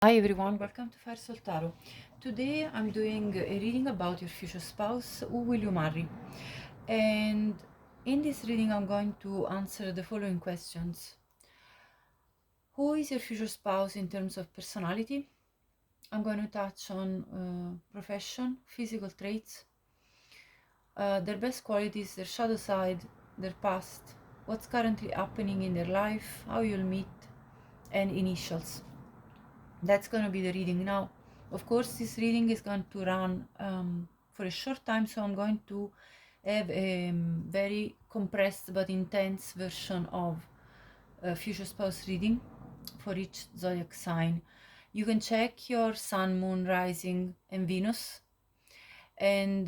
Hi everyone, welcome to Firesoultarot. Today I'm doing a reading about your future spouse. Who will you marry? And in this reading I'm going to answer the following questions. Who is your future spouse in terms of personality? I'm going to touch on profession, physical traits, their best qualities, their shadow side, their past, what's currently happening in their life, how you'll meet, and initials. That's going to be the reading now. Of course, this reading is going to run for a short time, so I'm going to have a very compressed but intense version of a future spouse reading for each zodiac sign. You can check your sun, moon, rising, and Venus, and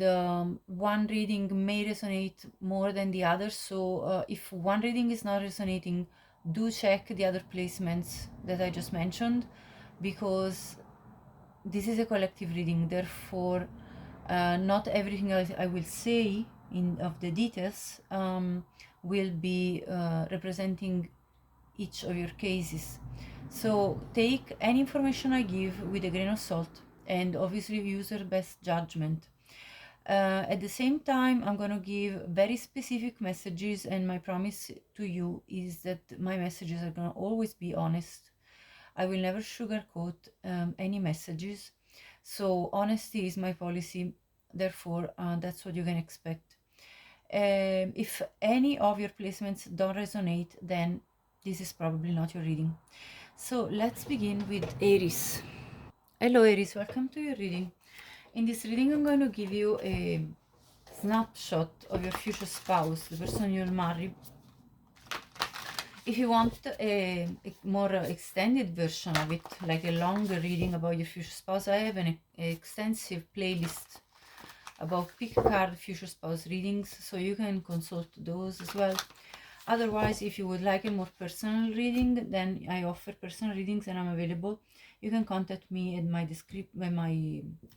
one reading may resonate more than the other. So if one reading is not resonating, do check the other placements that I just mentioned, because this is a collective reading. Therefore, not everything I will say in of the details will be representing each of your cases. So take any information I give with a grain of salt, and obviously use your best judgment. At the same time, I'm going to give very specific messages, and my promise to you is that my messages are going to always be honest. I will never sugarcoat any messages. So honesty is my policy. Therefore, that's what you can expect. If any of your placements don't resonate, then this is probably not your reading. So let's begin with Aries. Hello Aries, welcome to your reading. In this reading, I'm going to give you a snapshot of your future spouse, the person you'll marry. If you want a more extended version of it, like a longer reading about your future spouse, I have an extensive playlist about pick a card future spouse readings, so you can consult those as well. Otherwise, if you would like a more personal reading, then I offer personal readings and I'm available. You can contact me at my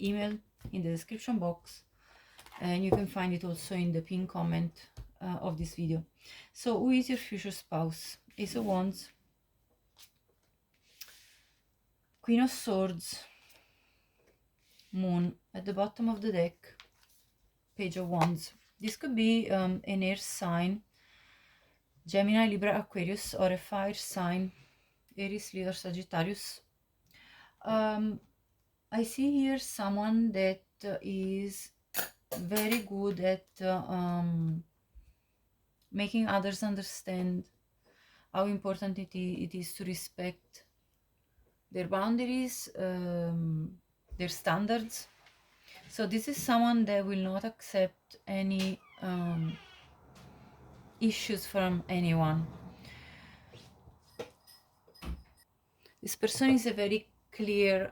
email in the description box, and you can find it also in the pinned comment of this video. So who is your future spouse? Ace of Wands, Queen of Swords, Moon at the bottom of the deck, Page of Wands. This could be an air sign, Gemini, Libra, Aquarius, or a fire sign, Aries, Leo, Sagittarius. I see here someone that is very good at making others understand how important it is to respect their boundaries, their standards. So this is someone that will not accept any issues from anyone. This person is a very clear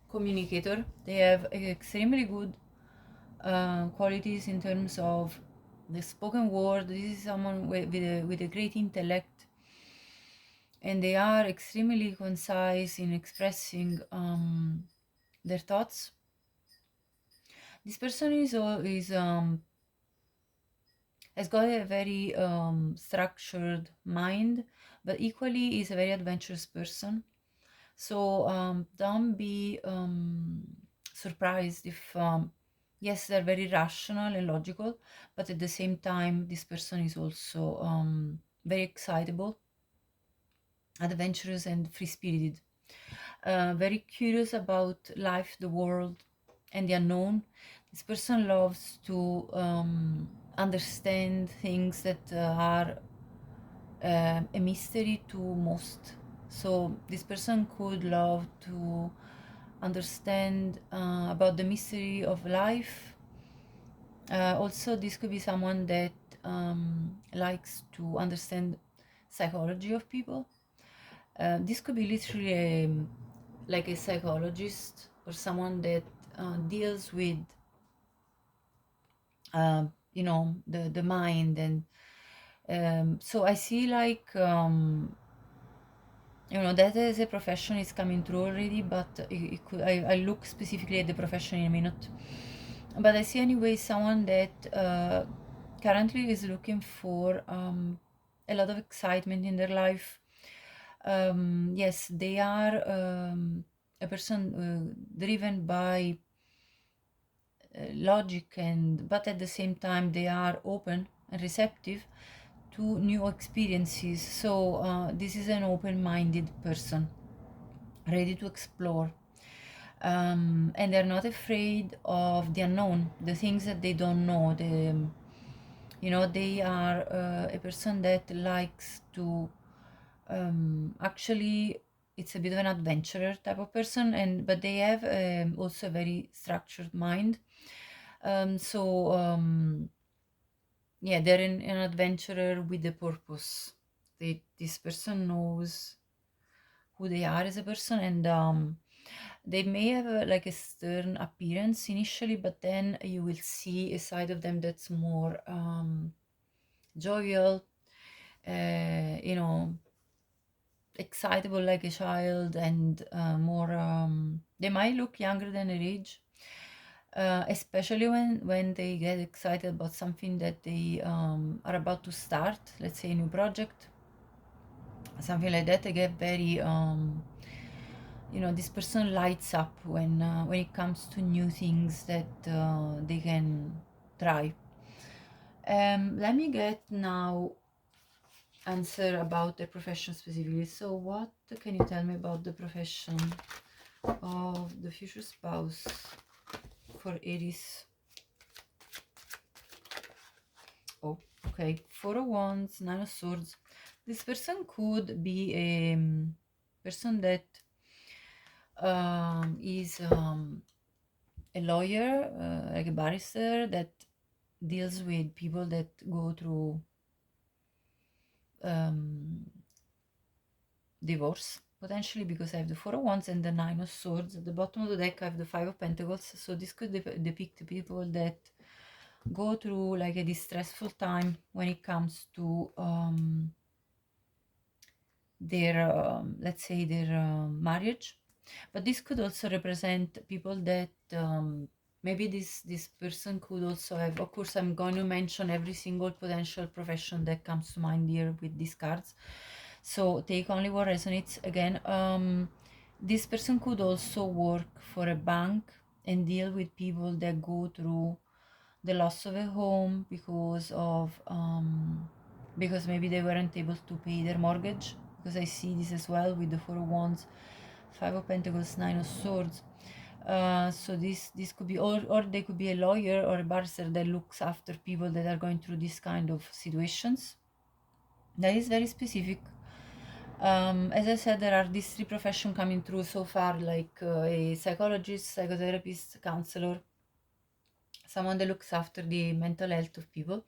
communicator. They have extremely good qualities in terms of the spoken word. This is someone with a great intellect, and they are extremely concise in expressing their thoughts. This person has got a very structured mind, but equally is a very adventurous person. So don't be surprised if, yes, they're very rational and logical, but at the same time, this person is also very excitable, adventurous, and free-spirited. Very curious about life, the world, and the unknown. This person loves to understand things that are a mystery to most. So this person could love to understand about the mystery of life. Also, this could be someone that likes to understand psychology of people. This could be literally like a psychologist or someone that deals with the mind. And so I see like that as a profession is coming through already, but it could, I look specifically at the profession in a minute. But I see anyway someone that currently is looking for a lot of excitement in their life. Yes, they are a person driven by logic, but at the same time they are open and receptive to new experiences. So this is an open-minded person, ready to explore. And they're not afraid of the unknown, the things that they don't know. They are a person that likes to actually, it's a bit of an adventurer type of person, but they have also a very structured mind. Yeah, they're an adventurer with a purpose. This person knows who they are as a person, and they may have like a stern appearance initially, but then you will see a side of them that's more jovial, excitable like a child, and more. They might look younger than their age, especially when they get excited about something that they are about to start. Let's say a new project, something like that. They get very this person lights up when it comes to new things that they can try. Let me get now answer about the profession specifically. So what can you tell me about the profession of the future spouse for Aries? Oh, okay. Four of Wands, Nine of Swords. This person could be a person that is a lawyer, like a barrister, that deals with people that go through divorce, potentially, because I have the Four of Wands and the Nine of Swords. At the bottom of the deck I have the Five of Pentacles, so this could depict people that go through like a distressful time when it comes to their let's say their marriage. But this could also represent people that maybe this person could also have, of course I'm going to mention every single potential profession that comes to mind here with these cards, so take only what resonates. Again, this person could also work for a bank and deal with people that go through the loss of a home because maybe they weren't able to pay their mortgage, because I see this as well with the Four of Wands, Five of Pentacles, Nine of Swords. So this could be, or they could be a lawyer or a barrister that looks after people that are going through this kind of situations. That is very specific. As I said, there are these three professions coming through so far, like a psychologist, psychotherapist, counselor, someone that looks after the mental health of people,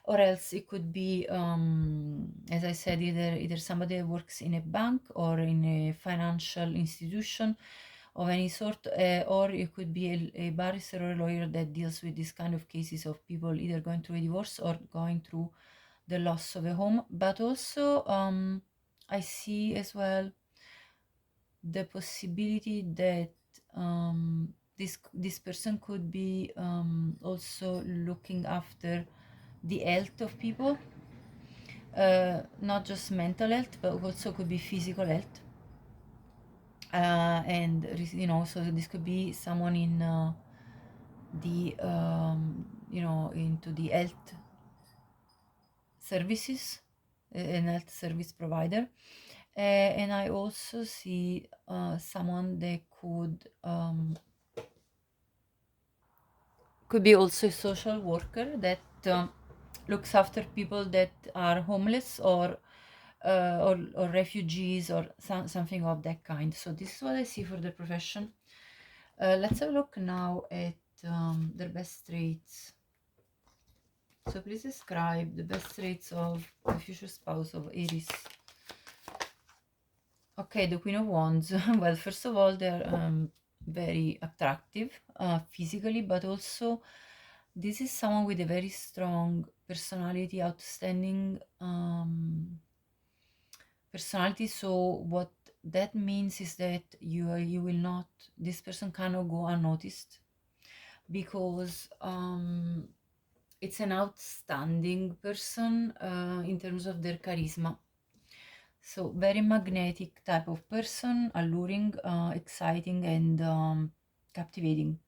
or else it could be, as I said, either somebody that works in a bank or in a financial institution of any sort, or it could be a barrister or a lawyer that deals with this kind of cases of people either going through a divorce or going through the loss of a home. But also I see as well the possibility that this person could be also looking after the health of people, not just mental health, but also could be physical health. And so this could be someone in the into the health services, an health service provider. And I also see someone that could be also a social worker that looks after people that are homeless or refugees or something of that kind. So this is what I see for the profession. Let's have a look now at their best traits. So please describe the best traits of the future spouse of Aries. Okay, the Queen of Wands. Well, first of all, they're very attractive physically, but also this is someone with a very strong personality, outstanding personality. So what that means is that you will not, this person cannot go unnoticed, because it's an outstanding person in terms of their charisma. So very magnetic type of person, alluring, exciting, and captivating.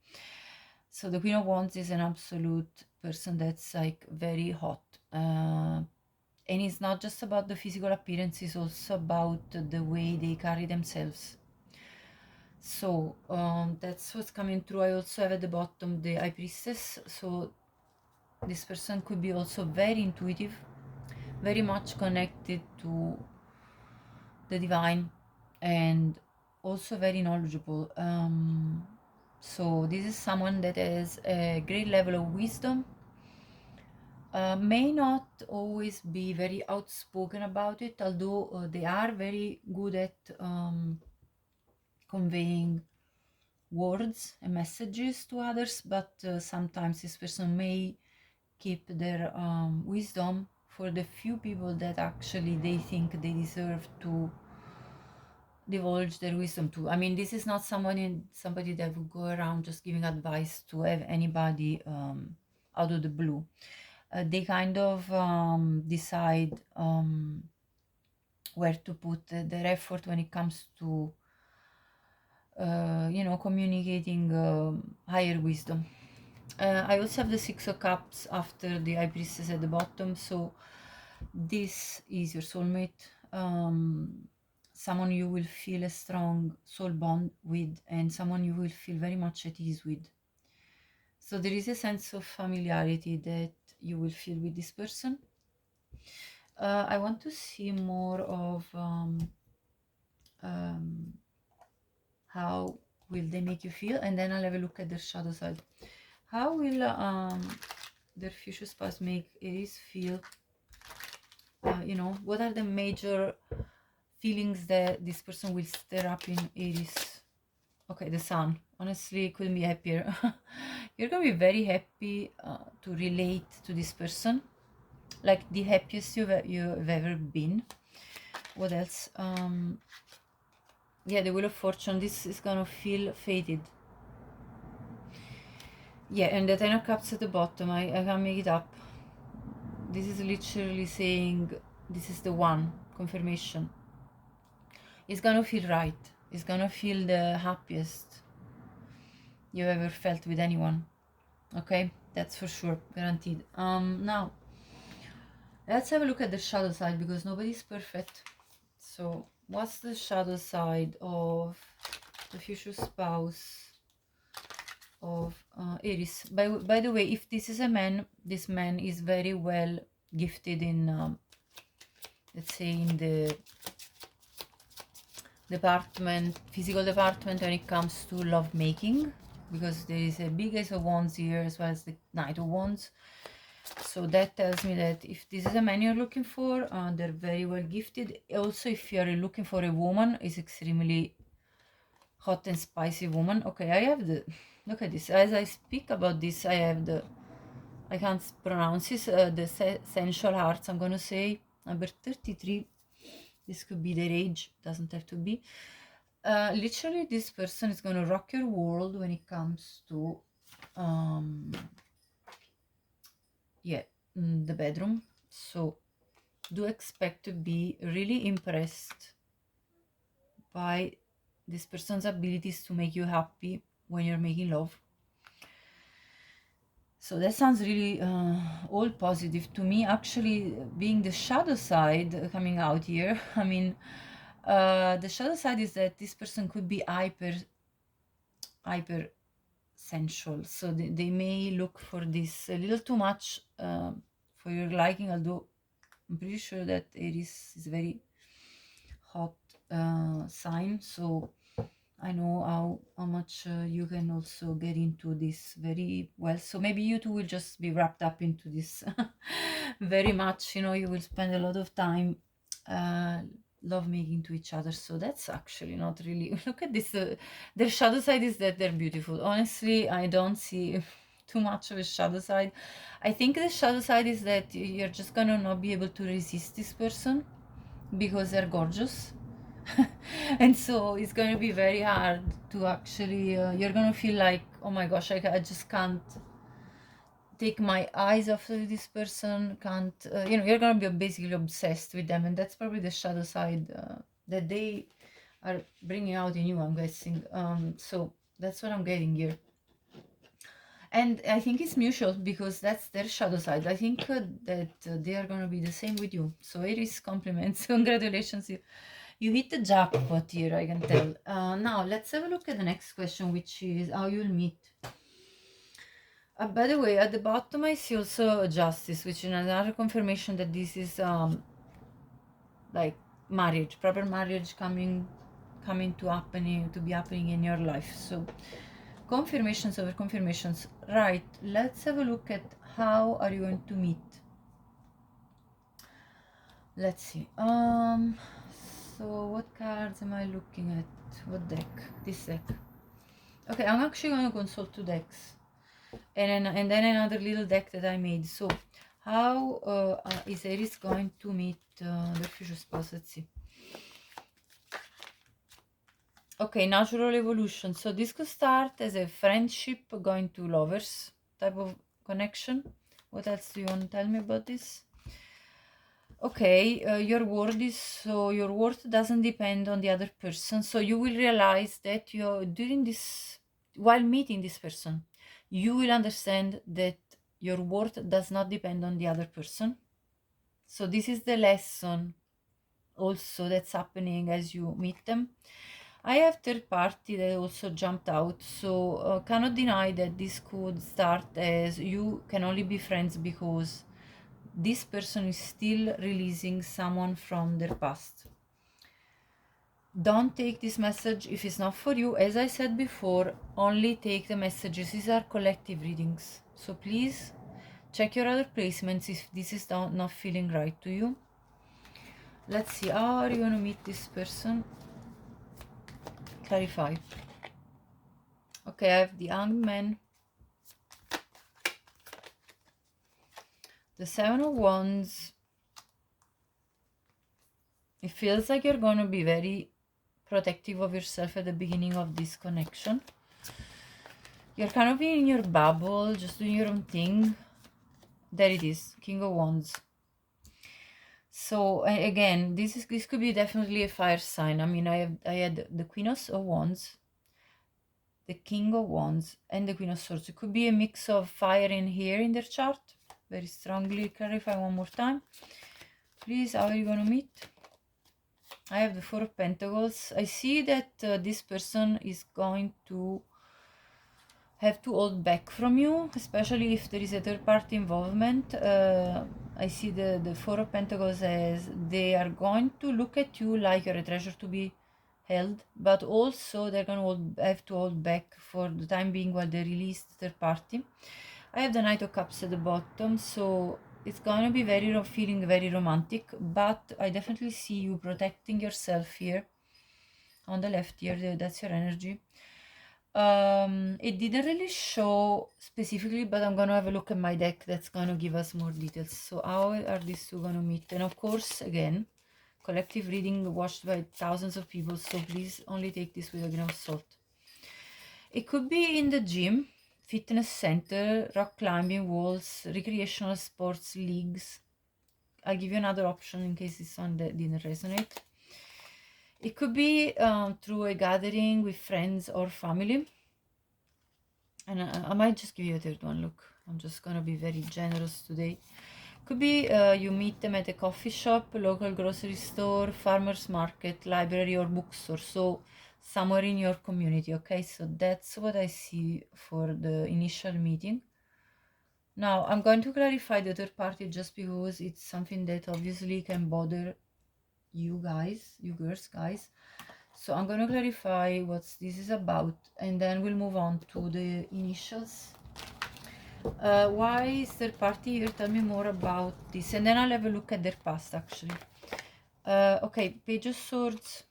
So the Queen of Wands is an absolute person that's like very hot. And it's not just about the physical appearance, it's also about the way they carry themselves. So that's what's coming through. I also have at the bottom the High Priestess. So this person could be also very intuitive, very much connected to the divine, and also very knowledgeable. So this is someone that has a great level of wisdom. May not always be very outspoken about it, although they are very good at conveying words and messages to others, but sometimes this person may keep their wisdom for the few people that actually they think they deserve to divulge their wisdom to. I mean, this is not somebody that would go around just giving advice to anybody out of the blue. They kind of decide where to put their effort when it comes to communicating higher wisdom. I also have the Six of Cups after the High Priestess at the bottom, so this is your soulmate, someone you will feel a strong soul bond with, and someone you will feel very much at ease with. So there is a sense of familiarity that you will feel with this person. I want to see more of how will they make you feel, and then I'll have a look at their shadow side. How will their future spouse make Aries feel? What are the major feelings that this person will stir up in Aries? Okay, the Sun. Honestly, couldn't be happier. You're gonna be very happy to relate to this person, like the happiest you've ever been. What else? Yeah, the Wheel of Fortune. This is gonna feel fated. Yeah, and the Ten of Cups at the bottom. I can't make it up. This is literally saying this is the one. Confirmation. It's gonna feel right. It's gonna feel the happiest you've ever felt with anyone. Okay, that's for sure, guaranteed. Now let's have a look at the shadow side, because nobody's perfect. So what's the shadow side of the future spouse of Aries? By the way, if this is a man, this man is very well gifted in let's say in the physical department, when it comes to love making, because there is a big Ace of Wands here as well as the Knight of Wands. So that tells me that if this is a man you're looking for, they're very well gifted. Also, if you're looking for a woman, is extremely hot and spicy woman. Okay, I have the, look at this. As I speak about this, I have the, I can't pronounce this, the sensual hearts, I'm gonna say, number 33. This could be their age, doesn't have to be. Literally, this person is gonna rock your world when it comes to the bedroom. So do expect to be really impressed by this person's abilities to make you happy when you're making love. So that sounds really all positive to me. Actually, being the shadow side coming out here, I mean, the shadow side is that this person could be hyper sensual. So they may look for this a little too much for your liking, although I'm pretty sure that Aries is a very hot sign, so I know how much you can also get into this very well. So maybe you two will just be wrapped up into this very much, you will spend a lot of time love making to each other. So that's actually not really, look at this, their shadow side is that they're beautiful. Honestly, I don't see too much of a shadow side. I think the shadow side is that you're just gonna not be able to resist this person because they're gorgeous. And so it's going to be very hard to actually you're going to feel like, oh my gosh, I just can't take my eyes off of this person, can't, you know, you're gonna be basically obsessed with them, and that's probably the shadow side that they are bringing out in you, I'm guessing. So that's what I'm getting here. And I think it's mutual because that's their shadow side. I think that they are going to be the same with you. So Aries, compliments. Congratulations. You hit the jackpot here, I can tell. Now, let's have a look at the next question, which is how you'll meet. By the way, at the bottom I see also justice, which is another confirmation that this is like marriage, proper marriage coming to be happening in your life. So confirmations over confirmations. Right, let's have a look at how are you going to meet. Let's see. So what cards am I looking at? What deck? This deck. Okay, I'm actually going to consult two decks, and then another little deck that I made. So how is Aries going to meet their future spouse? Let's see. Okay, natural evolution. So this could start as a friendship going to lovers type of connection. What else do you want to tell me about this? Okay, your worth doesn't depend on the other person. So you will realize that while meeting this person, you will understand that your worth does not depend on the other person. So this is the lesson also that's happening as you meet them. I have third party that also jumped out, so cannot deny that this could start as you can only be friends because this person is still releasing someone from their past. Don't take this message if it's not for you. As I said before, only take the messages. These are collective readings. So please check your other placements if this is not feeling right to you. Let's see, how are you going to meet this person? Clarify. Okay, I have the Hanged Man, the Seven of Wands. It feels like you're going to be very protective of yourself at the beginning of this connection. You're kind of in your bubble, just doing your own thing. There it is, King of Wands. So again, this could be definitely a fire sign. I mean, I had the Queen of Wands, the King of Wands, and the Queen of Swords. It could be a mix of fire and here in their chart. Very strongly clarify one more time. Please, how are you going to meet? I have the Four of Pentacles. I see that this person is going to have to hold back from you, especially if there is a third party involvement. I see the Four of Pentacles as they are going to look at you like you're a treasure to be held, but also they're going to have to hold back for the time being while they release the third party. I have the Knight of Cups at the bottom, so it's going to be feeling very romantic, but I definitely see you protecting yourself here. On the left here, that's your energy. It didn't really show specifically, but I'm gonna have a look at my deck that's gonna give us more details. So how are these two gonna meet? And of course, again, collective reading watched by thousands of people, so please only take this with a grain of salt. It could be in the gym, fitness center, rock climbing walls, recreational sports leagues. I'll give you another option in case this one didn't resonate. It could be through a gathering with friends or family. And I might just give you a third one. Look, I'm just gonna be very generous today. Could be you meet them at a coffee shop, local grocery store, farmer's market, library, or bookstore. So somewhere in your community, okay? So that's what I see for the initial meeting. Now, I'm going to clarify the third party just because it's something that obviously can bother you guys, you girls, guys. So I'm going to clarify what this is about, and then we'll move on to the initials. Why is third party here? Tell me more about this, and then I'll have a look at their past, actually. Okay, Page of Swords.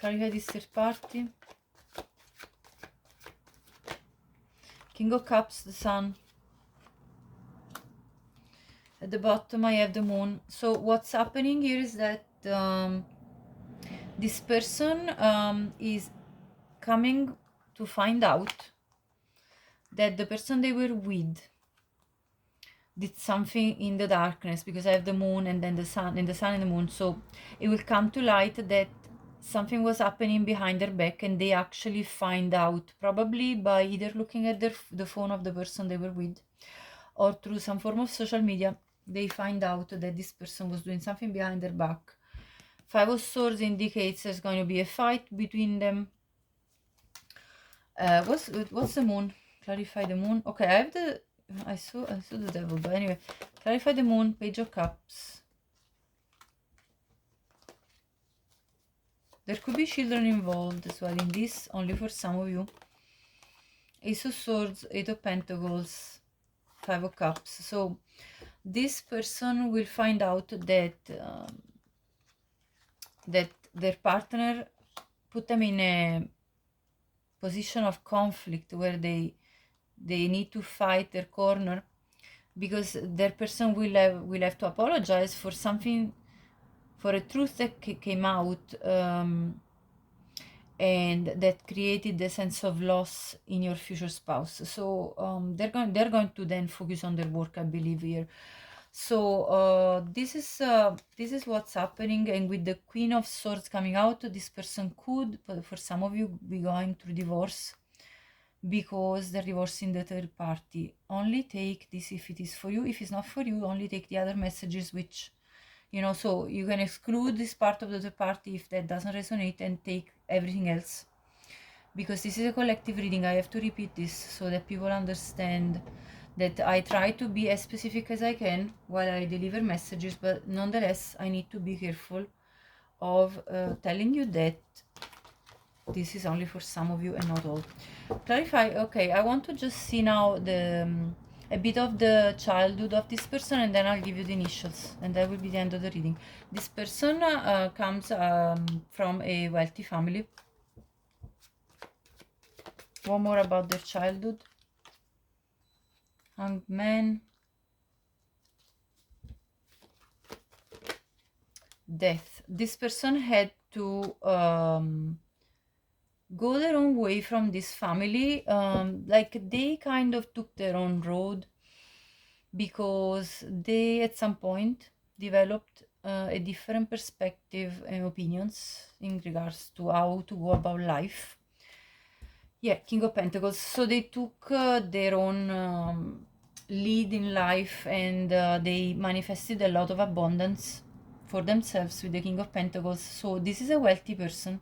Clarify this third party. King of Cups, the Sun. At the bottom I have the Moon. So what's happening here is that this person is coming to find out that the person they were with did something in the darkness, because I have the moon and then the sun and the moon. So it will come to light that something was happening behind their back, and they actually find out, probably by either looking at the phone of the person they were with, or through some form of social media. They find out that this person was doing something behind their back. Five of Swords indicates there's going to be a fight between them. What's the moon? Clarify the moon. Okay, I saw the devil, but anyway, clarify the moon. Page of Cups. There could be children involved as well in this, only for some of you. Ace of Swords, Eight of Pentacles, Five of Cups. So this person will find out that that their partner put them in a position of conflict where they need to fight their corner, because their person will have to apologize for something, for a truth that came out, and that created the sense of loss in your future spouse. So they're going to then focus on their work, I believe, here. So this is what's happening. And with the Queen of Swords coming out, this person could, for some of you, be going through divorce, because they're divorcing the third party. Only take this if it is for you. If it's not for you, only take the other messages, which, you know, so you can exclude this part of the third party if that doesn't resonate, and take everything else, because this is a collective reading. I have to repeat this so that people understand that I try to be as specific as I can while I deliver messages, but nonetheless I need to be careful of telling you that this is only for some of you and not all. Clarify. Okay, I want to just see now the a bit of the childhood of this person, and then I'll give you the initials, and that will be the end of the reading. This person comes from a wealthy family. One more about their childhood. Hanged Man. Death. This person had to go their own way from this family. Like, they kind of took their own road, because they at some point developed a different perspective and opinions in regards to how to go about life. Yeah, King of Pentacles. So they took their own lead in life, and they manifested a lot of abundance for themselves with the King of Pentacles. So this is a wealthy person,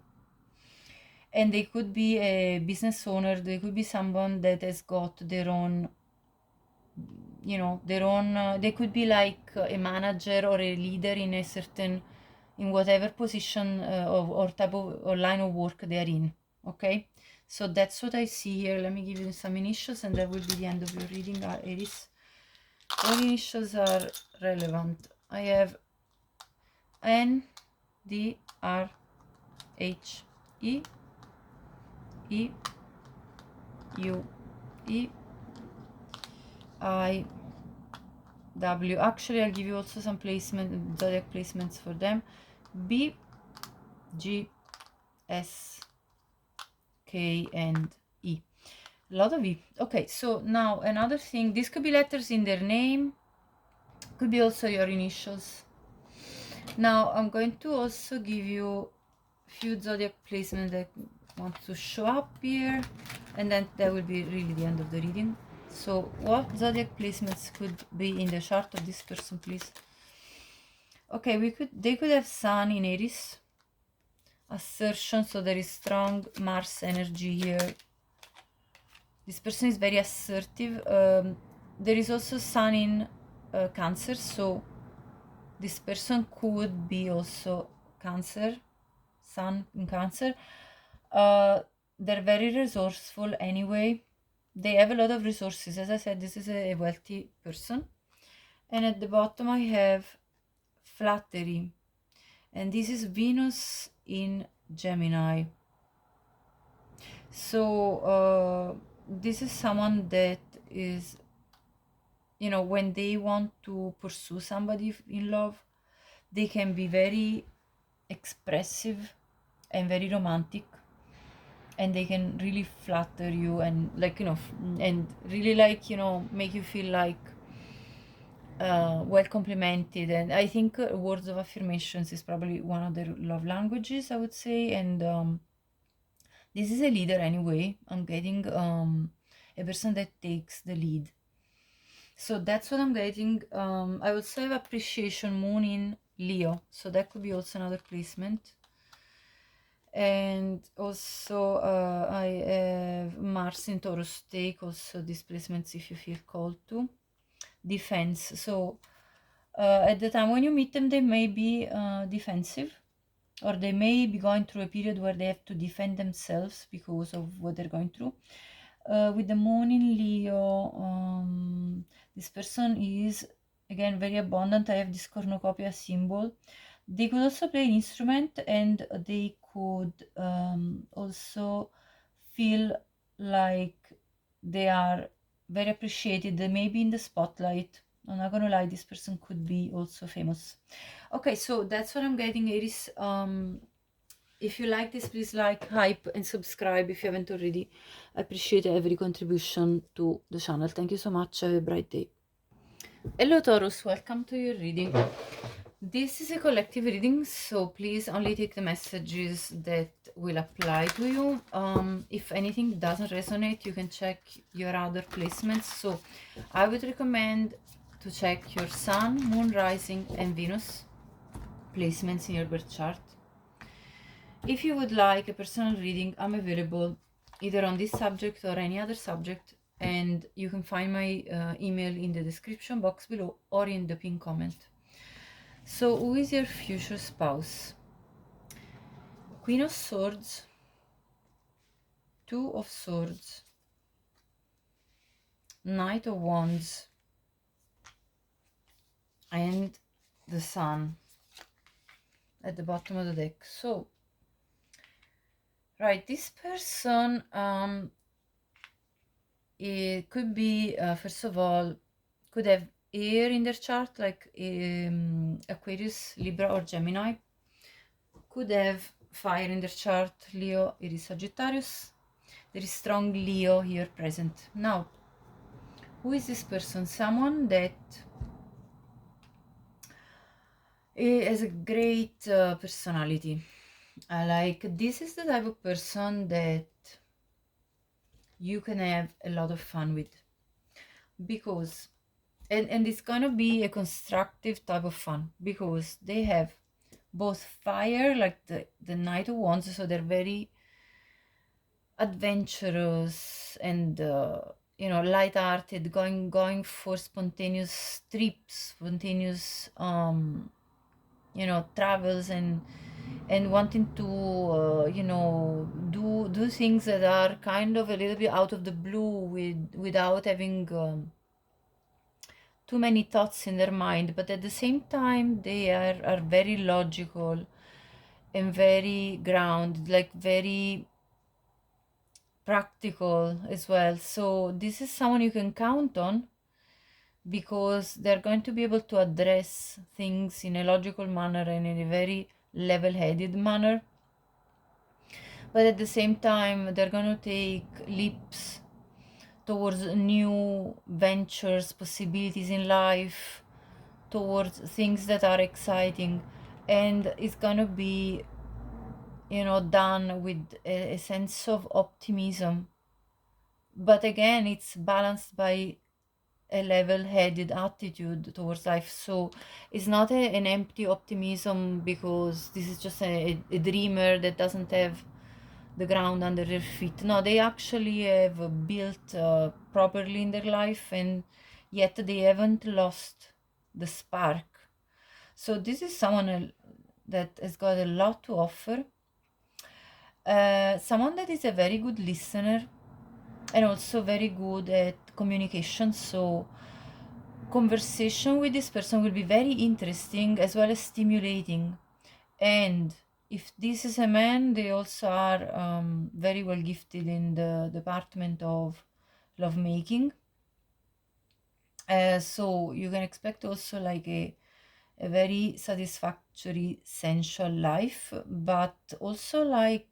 and they could be a business owner. They could be someone that has got their own, you know, their own, they could be like a manager or a leader in a certain, in whatever position or type of or line of work they are in. Okay, so that's what I see here. Let me give you some initials, and that will be the end of your reading, Aries. All initials are relevant. I have N, D, R, H, E, E, U, E, I, W. Actually, I'll give you also some placement, zodiac placements for them. B, G, S, K, and E. A lot of E. Okay, so now another thing. This could be letters in their name. Could be also your initials. Now I'm going to also give you a few zodiac placements that want to show up here, and then that will be really the end of the reading. So what zodiac placements could be in the chart of this person, please? Okay, they could have Sun in Aries. Assertion, so there is strong Mars energy here. This person is very assertive. There is also Sun in Cancer, so this person could be also Cancer, Sun in Cancer. They're very resourceful anyway. They have a lot of resources. As I said, this is a wealthy person. And at the bottom I have Flattery, and this is Venus in Gemini. So this is someone that is, you know, when they want to pursue somebody in love, they can be very expressive and very romantic, and they can really flatter you, and, like, you know, and really, like, you know, make you feel like well complimented, and I think words of affirmations is probably one of their love languages, I would say. And this is a leader anyway. I'm getting a person that takes the lead. So that's what I'm getting. I also have appreciation moon in Leo, so that could be also another placement. And also I have Mars in Taurus. Take also these placements if you feel called to. Defense. So at the time when you meet them, they may be defensive, or they may be going through a period where they have to defend themselves because of what they're going through. With the moon in Leo, this person is again very abundant. I have this cornucopia symbol. They could also play an instrument, and they could also feel like they are very appreciated. They may be in the spotlight. I'm not gonna lie, this person could be also famous. Okay, so that's what I'm getting, Aries. If you like this, please like, hype, and subscribe if you haven't already. I appreciate every contribution to the channel. Thank you so much. Have a bright day. Hello Taurus, welcome to your reading. This is a collective reading, so please only take the messages that will apply to you. If anything doesn't resonate, you can check your other placements. So I would recommend to check your Sun, Moon, Rising, and Venus placements in your birth chart. If you would like a personal reading, I'm available either on this subject or any other subject, and you can find my email in the description box below or in the pinned comment. So who is your future spouse? Queen of Swords, Two of Swords, Knight of Wands, and the Sun at the bottom of the deck. So right, this person it could be first of all, could have air in their chart, like Aquarius, Libra, or Gemini. Could have fire in their chart, Leo, Aries, Sagittarius. There is strong Leo here present. Now, who is this person? Someone that has a great personality. Like, this is the type of person that you can have a lot of fun with, because and it's gonna be a constructive type of fun, because they have both fire, like the Knight of Wands, so they're very adventurous and you know, light-hearted, going for spontaneous trips, spontaneous you know, travels, and wanting to you know, do things that are kind of a little bit out of the blue, without having too many thoughts in their mind. But at the same time, they are very logical and very grounded, like very practical as well. So this is someone you can count on, because they're going to be able to address things in a logical manner and in a very level-headed manner. But at the same time, they're going to take leaps towards new ventures, possibilities in life, towards things that are exciting, and it's going to be, you know, done with a sense of optimism. But again, it's balanced by a level-headed attitude towards life. So it's not an empty optimism, because this is just a dreamer that doesn't have the ground under their feet. No, they actually have built properly in their life, and yet they haven't lost the spark. So this is someone that has got a lot to offer. Someone that is a very good listener, and also very good at communication. So conversation with this person will be very interesting as well as stimulating. And if this is a man, they also are very well gifted in the department of lovemaking. So you can expect also like a very satisfactory sensual life, but also like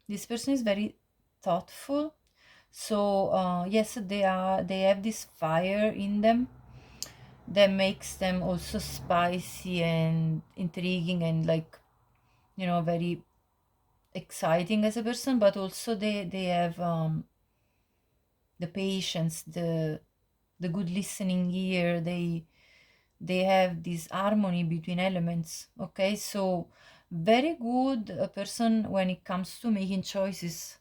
this person is very thoughtful. So yes, they have this fire in them, that makes them also spicy and intriguing and, like, you know, very exciting as a person, but also they have the patience, the good listening ear. They have this harmony between elements. Okay, so very good a person when it comes to making choices.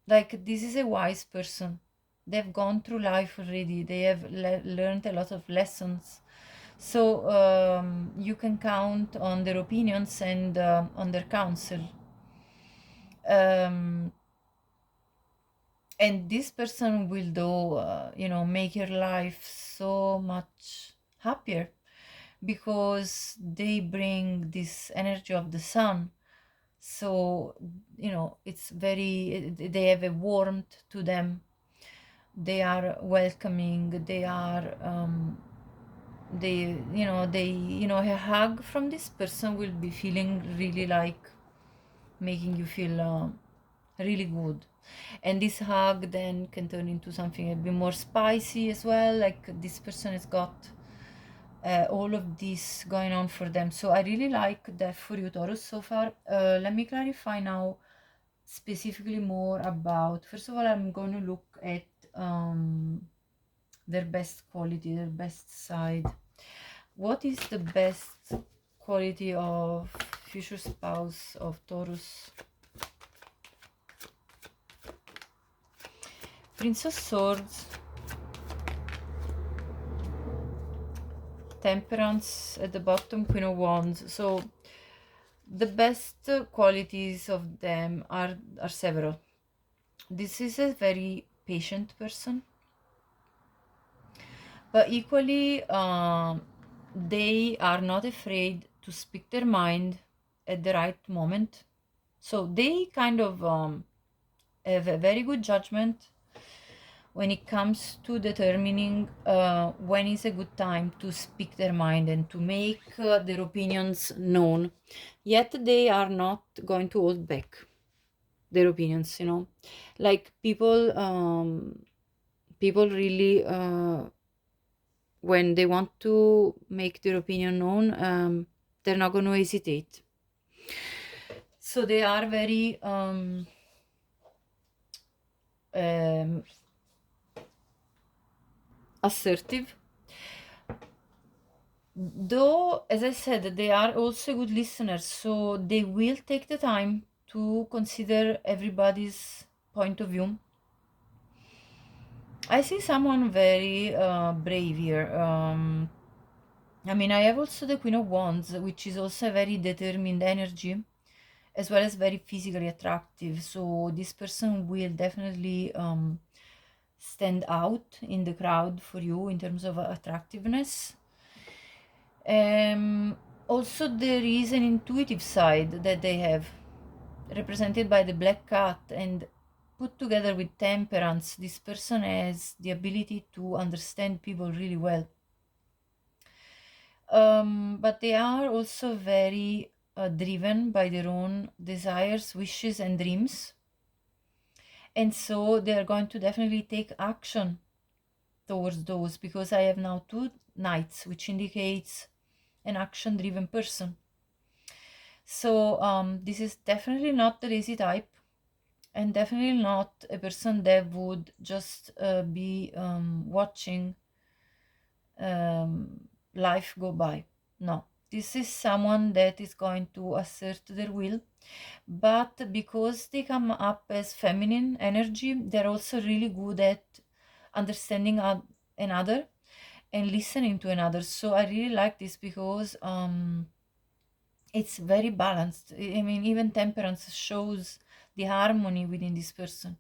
Like, this is a wise person. They've gone through life already. They have learned a lot of lessons. So you can count on their opinions and on their counsel. Um, and this person will do, you know, make your life so much happier, because they bring this energy of the sun. So, you know, it's very, they have a warmth to them. They are welcoming. They are a hug from this person will be feeling really like making you feel really good. And this hug then can turn into something a bit more spicy as well. Like, this person has got all of this going on for them. So I really like that for you, Taurus, so far. Let me clarify now specifically more about, first of all, I'm going to look at their best quality, their best side. What is the best quality of future spouse of Taurus? Prince of Swords, Temperance at the bottom, Queen of Wands. So the best qualities of them are several. This is a very patient person, but equally they are not afraid to speak their mind at the right moment. So they kind of have a very good judgment when it comes to determining when is a good time to speak their mind and to make their opinions known. Yet they are not going to hold back their opinions, you know. Like, people really, when they want to make their opinion known, they're not going to hesitate. So they are very assertive. Though, as I said, they are also good listeners, so they will take the time to consider everybody's point of view. I see someone very brave here. I mean, I have also the Queen of Wands, which is also a very determined energy, as well as very physically attractive. So this person will definitely stand out in the crowd for you in terms of attractiveness. Also, there is an intuitive side that they have, represented by the black cat, and put together with temperance, this person has the ability to understand people really well. But they are also very driven by their own desires, wishes, and dreams. And so they are going to definitely take action towards those, because I have now two knights, which indicates an action-driven person. So this is definitely not the lazy type, and definitely not a person that would just be watching life go by. No, this is someone that is going to assert their will, but because they come up as feminine energy, they're also really good at understanding another and listening to another. So I really like this, because it's very balanced. I mean, even temperance shows the harmony within this person.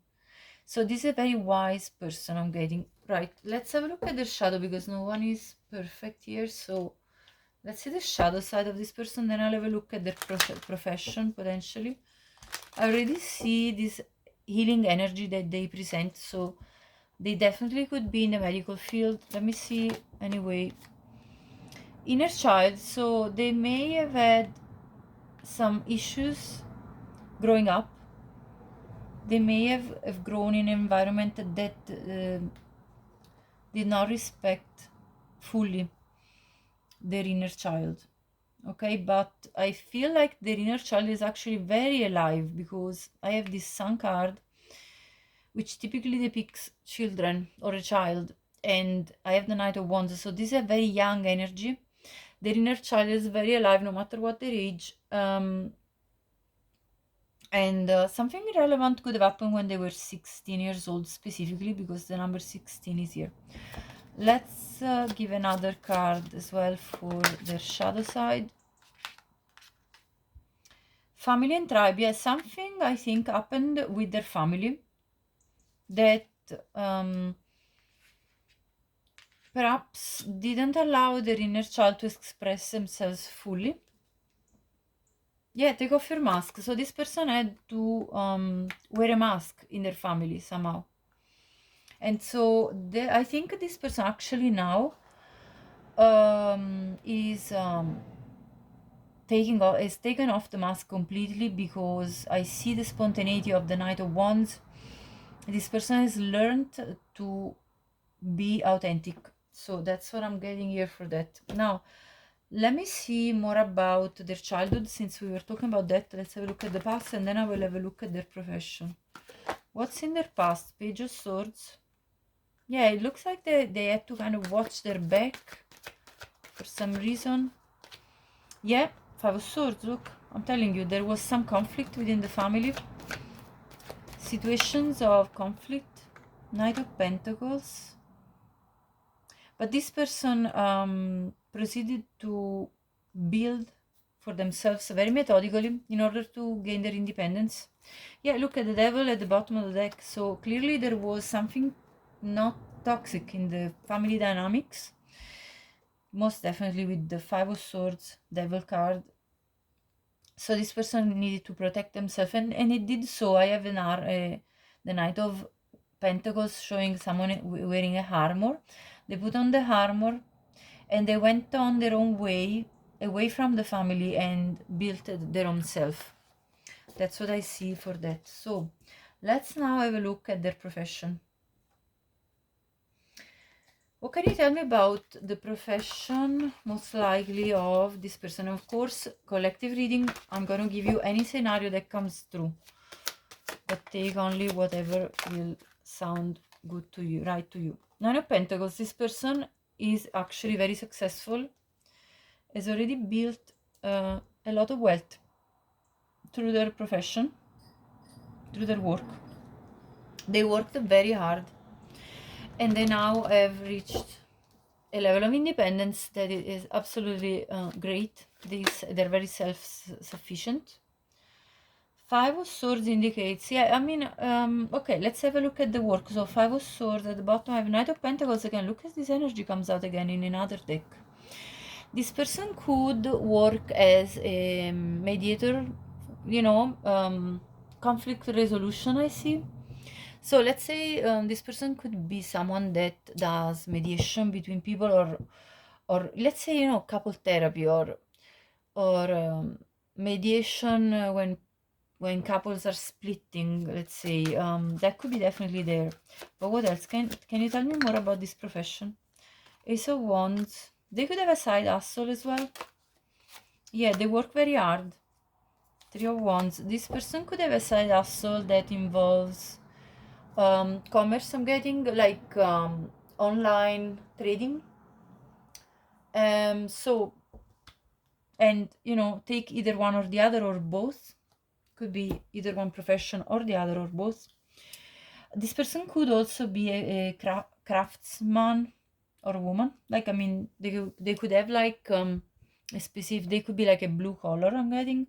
So this is a very wise person I'm getting. Right, let's have a look at the shadow, because no one is perfect here. So let's see the shadow side of this person, then I'll have a look at their profession, potentially. I already see this healing energy that they present, so they definitely could be in the medical field. Let me see. Anyway, inner child, so they may have had some issues growing up. They may have grown in an environment that did not respect fully their inner child. Okay, but I feel like their inner child is actually very alive, because I have this Sun card, which typically depicts children or a child, and I have the Knight of Wands, so this is a very young energy. Their inner child is very alive no matter what their age. And something relevant could have happened when they were 16 years old, specifically because the number 16 is here. Let's give another card as well for their shadow side. Family and tribe. Yes, something I think happened with their family that perhaps didn't allow their inner child to express themselves fully. Yeah, take off your mask. So this person had to wear a mask in their family somehow. And so I think this person actually now is taken off the mask completely, because I see the spontaneity of the Knight of Wands. This person has learned to be authentic. So that's what I'm getting here for that. Now, let me see more about their childhood, since we were talking about that. Let's have a look at the past, and then I will have a look at their profession. What's in their past? Page of Swords. Yeah, it looks like they had to kind of watch their back for some reason. Yeah, Five of Swords, look. I'm telling you, there was some conflict within the family. Situations of conflict. Knight of Pentacles. But this person proceeded to build for themselves very methodically in order to gain their independence. Yeah, look at the Devil at the bottom of the deck. So clearly there was something not toxic in the family dynamics. Most definitely with the Five of Swords, Devil card. So this person needed to protect themselves, and it did so. I have the Knight of Pentacles showing someone wearing a armor. They put on the armor and they went on their own way, away from the family, and built their own self. That's what I see for that. So let's now have a look at their profession. What can you tell me about the profession most likely of this person? Of course, collective reading, I'm going to give you any scenario that comes through, but take only whatever will sound good to you, right to you. Nine of Pentacles, this person is actually very successful, has already built a lot of wealth through their profession, through their work. They worked very hard, and they now have reached a level of independence that is absolutely great. They're very self-sufficient. Five of Swords indicates, yeah, I mean, okay, let's have a look at the work. So Five of Swords at the bottom, I have Knight of Pentacles again. Look as this energy comes out again in another deck. This person could work as a mediator, you know, conflict resolution, I see. So let's say this person could be someone that does mediation between people, or let's say, you know, couple therapy, or mediation when couples are splitting, let's say. That could be definitely there. But what else? Can you tell me more about this profession? Ace of Wands. They could have a side hustle as well. Yeah, they work very hard. Three of Wands. This person could have a side hustle that involves commerce. I'm getting like online trading. So, and you know, take either one or the other, or both. Could be either one profession or the other, or both. This person could also be a craftsman or woman. Like, I mean, they could have like a specific, they could be like a blue collar, I'm getting,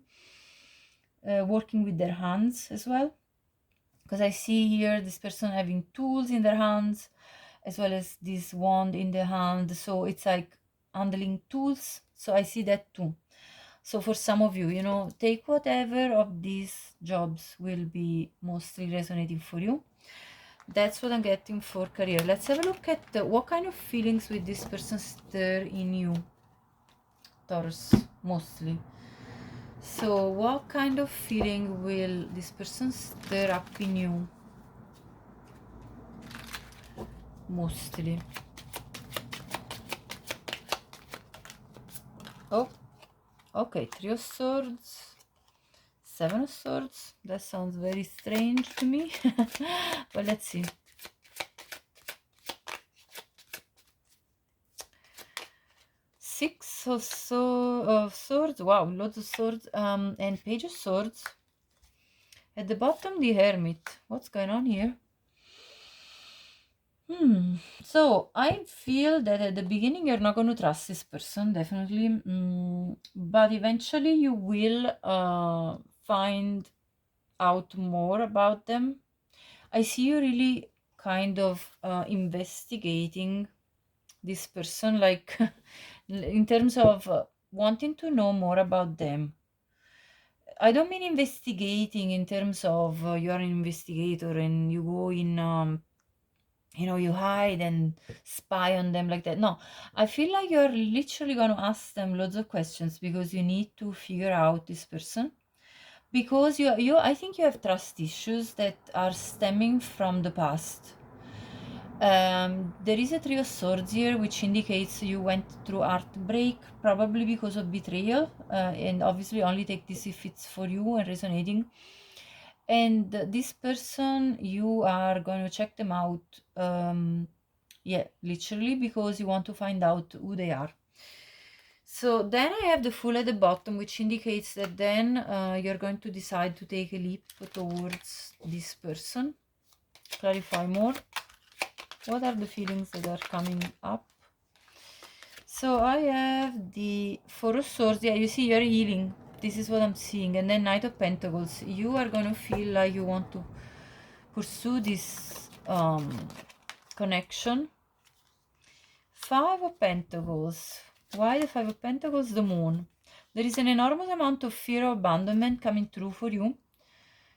working with their hands as well, because I see here this person having tools in their hands as well as this wand in the hand. So it's like handling tools. So I see that too. So for some of you, you know, take whatever of these jobs will be mostly resonating for you. That's what I'm getting for career. Let's have a look at what kind of feelings will this person stir in you, Taurus, mostly. So what kind of feeling will this person stir up in you, mostly? Oh, okay, Three of Swords, Seven of Swords. That sounds very strange to me. But let's see. Six of Swords. Wow, lots of swords. And Page of Swords. At the bottom, the Hermit. What's going on here? So I feel that at the beginning you're not going to trust this person, definitely. But eventually you will find out more about them. I see you really kind of investigating this person, like in terms of wanting to know more about them. I don't mean investigating in terms of you are an investigator and you go in, you hide and spy on them like that. No, I feel like you're literally going to ask them loads of questions because you need to figure out this person. Because I think you have trust issues that are stemming from the past. There is a Three of Swords here, which indicates you went through heartbreak, probably because of betrayal, and obviously only take this if it's for you and resonating. And this person, you are going to check them out, yeah, literally, because you want to find out who they are. So then I have the Fool at the bottom, which indicates that then you're going to decide to take a leap towards this person. Clarify more. What are the feelings that are coming up? So I have the Four of Swords. Yeah, you see, you're healing. This is what I'm seeing. And then Knight of Pentacles. You are going to feel like you want to pursue this connection. Five of Pentacles. Why the Five of Pentacles? The Moon. There is an enormous amount of fear of abandonment coming through for you.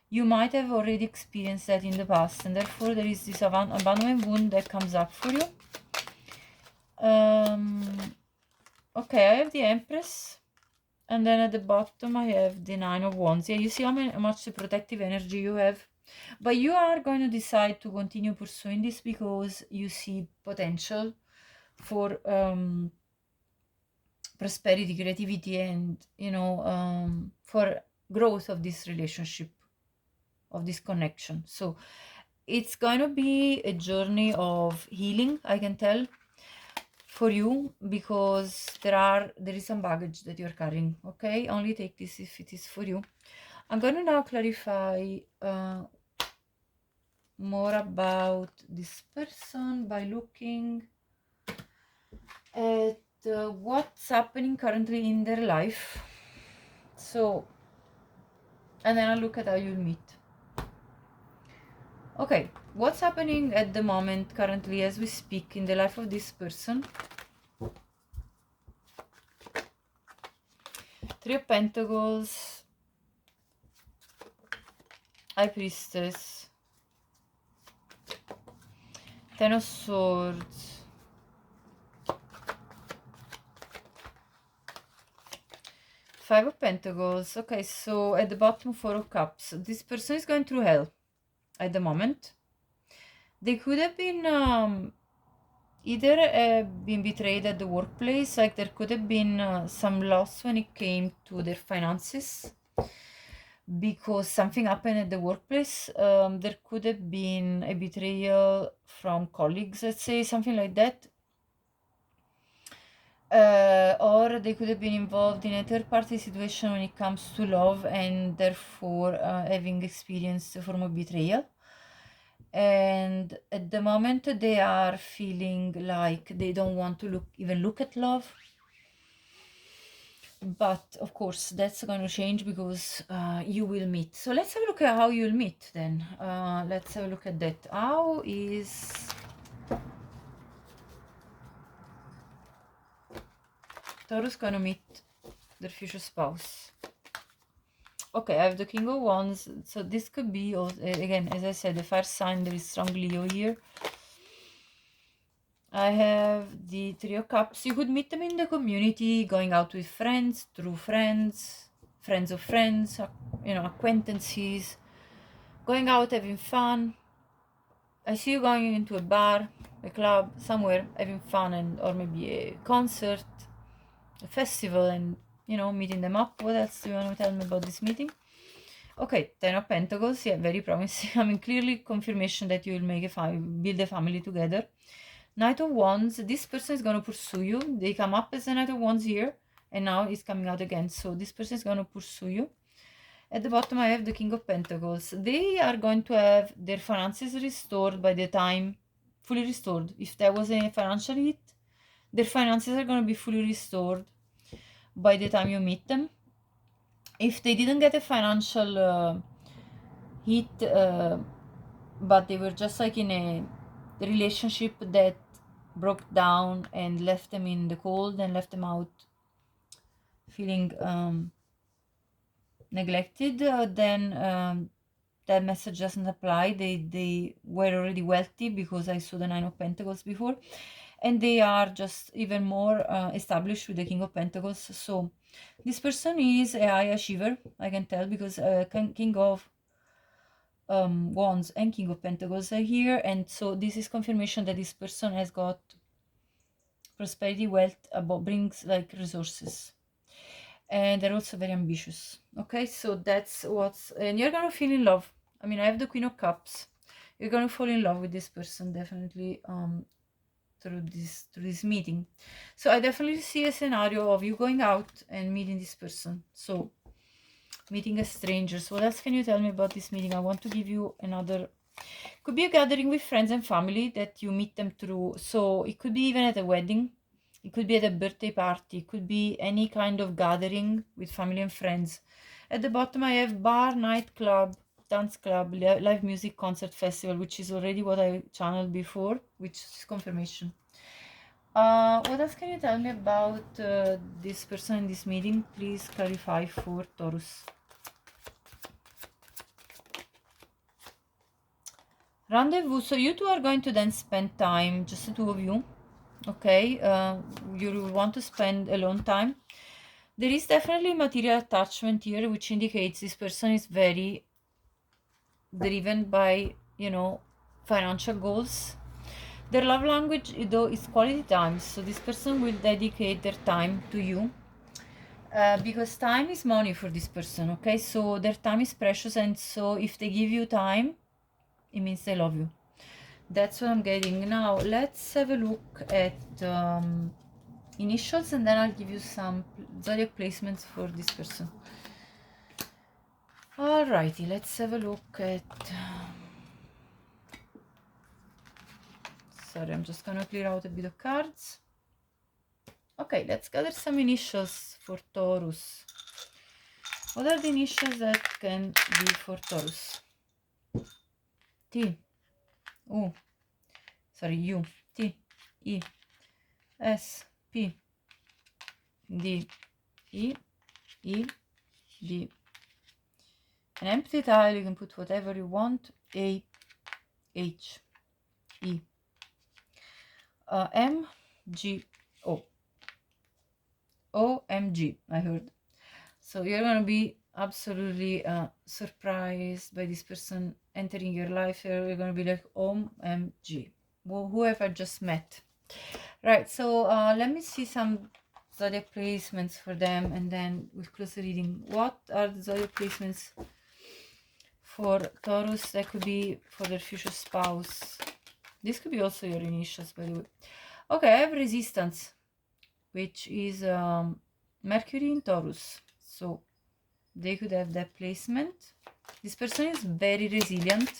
You might have already experienced that in the past, and therefore there is this abandonment wound that comes up for you. Okay, I have the Empress, and then at the bottom I have the Nine of Wands. Yeah, you see how much the protective energy you have. But you are going to decide to continue pursuing this because you see potential for prosperity, creativity, and for growth of this relationship, of this connection. So it's going to be a journey of healing, I can tell, for you, because there is some baggage that you're carrying. Okay, only take this if it is for you. I'm going to now clarify more about this person by looking at what's happening currently in their life. So, and then I'll look at how you'll meet. Okay, what's happening at the moment, currently, as we speak, in the life of this person? Three of Pentacles, High Priestess, Ten of Swords, Five of Pentacles. Okay, so at the bottom, Four of Cups. This person is going through hell at the moment. They could have been either been betrayed at the workplace, like there could have been some loss when it came to their finances because something happened at the workplace. There could have been a betrayal from colleagues, let's say, something like that. Or they could have been involved in a third-party situation when it comes to love and therefore having experienced a form of betrayal. And at the moment they are feeling like they don't want to even look at love. But of course that's going to change because you will meet. So let's have a look at how you'll meet then. Let's have a look at that. How is Taurus going to meet their future spouse? Okay, I have the King of Wands. So this could be, again, as I said, the fire sign. There is strong Leo here. I have the Three of Cups. You could meet them in the community, going out with friends, through friends, friends of friends, acquaintances, going out, having fun. I see you going into a bar, a club, somewhere, having fun, or maybe a concert, a festival and, you know, meeting them up. What else do you want to tell me about this meeting? Okay, Ten of Pentacles, yeah, very promising. I mean, clearly confirmation that you will make build a family together. Knight of Wands, this person is going to pursue you. They come up as a Knight of Wands here, and now it's coming out again. So this person is going to pursue you. At the bottom, I have the King of Pentacles. They are going to have their finances restored by the time, fully restored. If there was a financial hit, their finances are going to be fully restored by the time you meet them. If they didn't get a financial hit, but they were just like in a relationship that broke down and left them in the cold and left them out feeling neglected, then that message doesn't apply. They were already wealthy, because I saw the Nine of Pentacles before, and they are just even more established with the King of Pentacles. So this person is a high achiever, I can tell, because King of Wands and King of Pentacles are here, and so this is confirmation that this person has got prosperity, wealth, brings like resources, and they're also very ambitious. Okay, so that's what's, and you're gonna feel in love. I mean, I have the Queen of Cups. You're gonna fall in love with this person definitely through this meeting. So I definitely see a scenario of you going out and meeting this person. So meeting a stranger. So what else can you tell me about this meeting? I want to give you another. Could be a gathering with friends and family that you meet them through. So it could be even at a wedding. It could be at a birthday party. It could be any kind of gathering with family and friends. At the bottom, I have bar, nightclub, dance club, live music, concert, festival, which is already what I channeled before, which is confirmation. What else can you tell me about this person in this meeting? Please clarify for Taurus. Rendezvous. So you two are going to then spend time, just the two of you. Okay, you want to spend alone time. There is definitely material attachment here, which indicates this person is very driven by, you know, financial goals. Their love language, though, is quality time. So this person will dedicate their time to you, because time is money for this person. Okay, so their time is precious, and so if they give you time, it means they love you. That's what I'm getting. Now let's have a look at initials, and then I'll give you some zodiac placements for this person. Alrighty, let's have a look at sorry, I'm just gonna clear out a bit of cards. Okay, let's gather some initials for Taurus. What are the initials that can be for Taurus? T, U, sorry, U, T, E, S, P, D, E, E, D. An empty tile, you can put whatever you want. A, H, E, M, G, O. OMG, I heard. So you're going to be absolutely surprised by this person entering your life. You're going to be like, OMG, well, who have I just met? Right, so let me see some zodiac placements for them, and then we'll close the reading. What are the zodiac placements for Taurus? That could be for their future spouse. This could be also your initials, by the way. Okay, I have resistance, which is Mercury in Taurus. So they could have that placement. This person is very resilient.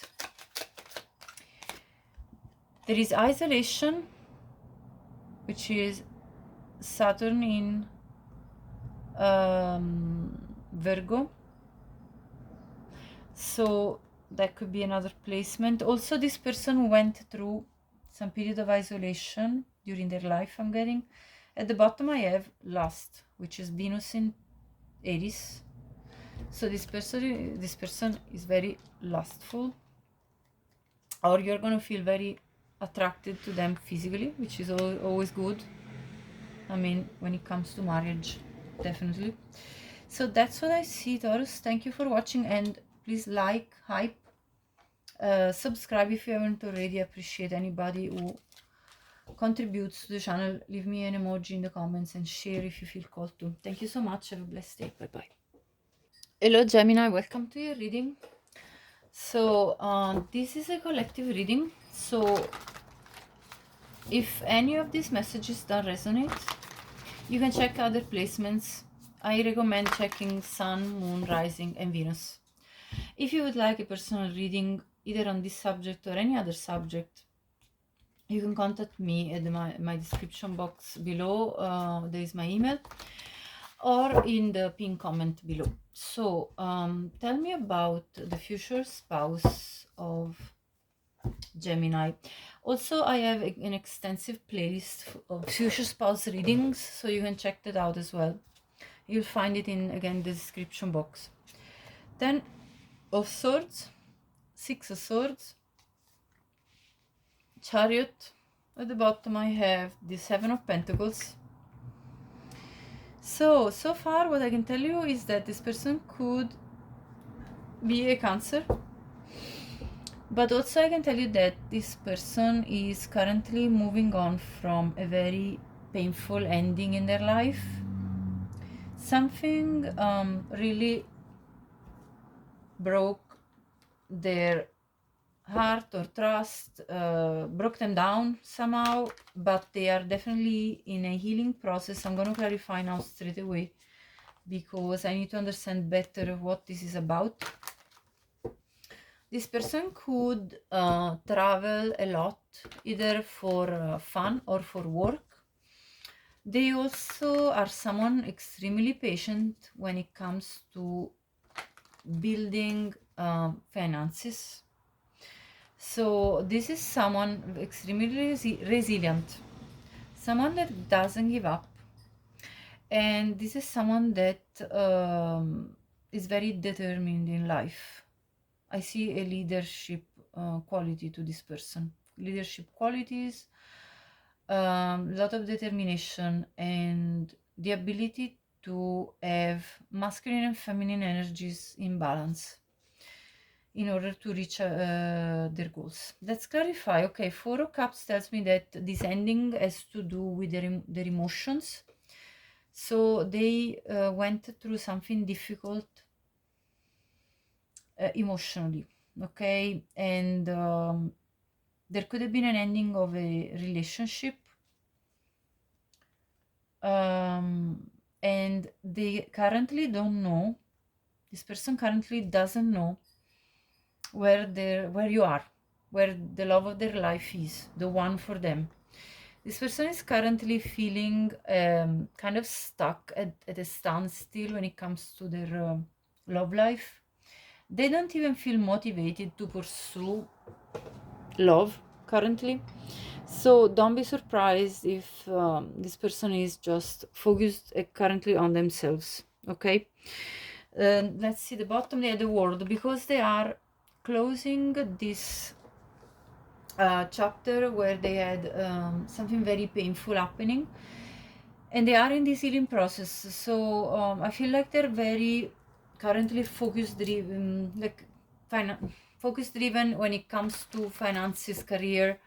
There is isolation, which is Saturn in Virgo. So that could be another placement. Also, this person went through some period of isolation during their life, I'm getting. At the bottom, I have lust, which is Venus in Aries. So this person is very lustful, or you're going to feel very attracted to them physically, which is always good. I mean, when it comes to marriage, definitely. So that's what I see, Taurus. Thank you for watching, and please like, hype, subscribe if you haven't already. Appreciate anybody who contributes to the channel, leave me an emoji in the comments and share if you feel called to. Thank you so much. Have a blessed day. Bye bye. Hello Gemini, welcome to your reading. So this is a collective reading, so if any of these messages don't resonate, you can check other placements. I recommend checking Sun, Moon, Rising and Venus. If you would like a personal reading either on this subject or any other subject, you can contact me at my description box below. There is my email, or in the pinned comment below. So tell me about the future spouse of Gemini. Also, I have an extensive playlist of future spouse readings, so you can check that out as well. You'll find it in, again, the description box. 10 of Swords, 6 of Swords, Chariot. At the bottom I have the 7 of Pentacles. So far what I can tell you is that this person could be a Cancer, but also I can tell you that this person is currently moving on from a very painful ending in their life. Something really broke their heart or trust, broke them down somehow, but they are definitely in a healing process. I'm going to clarify now straight away because I need to understand better what this is about. This person could travel a lot, either for fun or for work. They also are someone extremely patient when it comes to building finances. So this is someone extremely resilient, someone that doesn't give up, and this is someone that is very determined in life. I see a leadership quality to this person, leadership qualities, lot of determination, and the ability to have masculine and feminine energies in balance in order to reach their goals. Let's clarify. Okay, 4 of Cups tells me that this ending has to do with their emotions. So they went through something difficult emotionally, okay? And there could have been an ending of a relationship. And they currently don't know, this person currently doesn't know where you are, where the love of their life is, the one for them. This person is currently feeling kind of stuck at a standstill when it comes to their love life. They don't even feel motivated to pursue love currently. So don't be surprised if this person is just focused currently on themselves, okay? Let's see the bottom there, the World, because they are closing this chapter where they had something very painful happening, and they are in this healing process. So I feel like they're very currently focus driven, like focus driven when it comes to finances, career,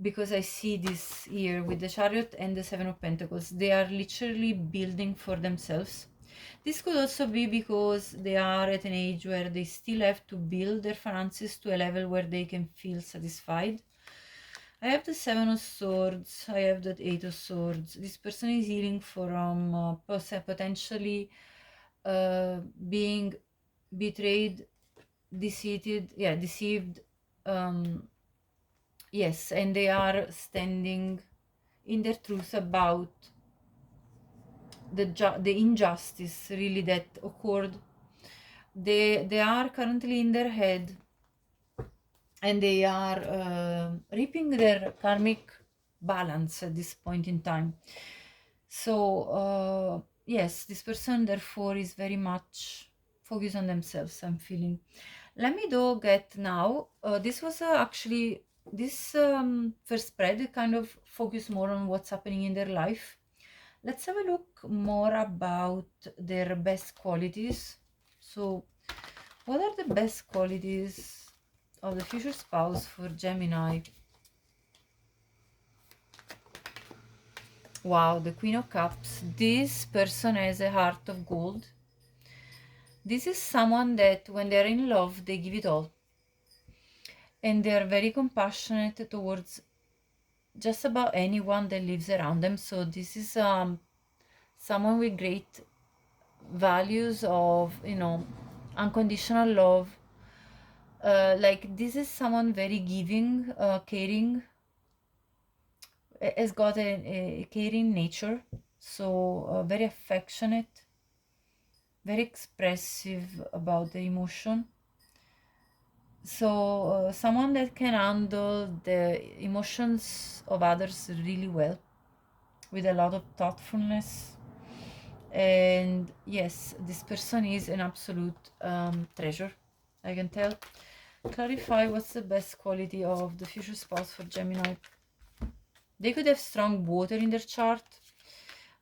because I see this here with the Chariot and the 7 of Pentacles. They are literally building for themselves. This could also be because they are at an age where they still have to build their finances to a level where they can feel satisfied. I have the 7 of Swords, I have the 8 of Swords. This person is healing from potentially being betrayed, deceived. Yes, and they are standing in their truth about the injustice really that occurred. They are currently in their head, and they are reaping their karmic balance at this point in time. So yes, this person therefore is very much focused on themselves, I'm feeling. Let me though get now, this was actually this first spread kind of focus more on what's happening in their life. Let's have a look more about their best qualities. So what are the best qualities of the future spouse for Gemini? Wow, the Queen of Cups. This person has a heart of gold. This is someone that when they're in love, they give it all. And they're very compassionate towards just about anyone that lives around them. So this is someone with great values of, you know, unconditional love. Like this is someone very giving, caring, has got a caring nature, so very affectionate, very expressive about the emotion. So someone that can handle the emotions of others really well, with a lot of thoughtfulness. And yes, this person is an absolute treasure, I can tell. Clarify what's the best quality of the future spouse for Gemini. They could have strong water in their chart.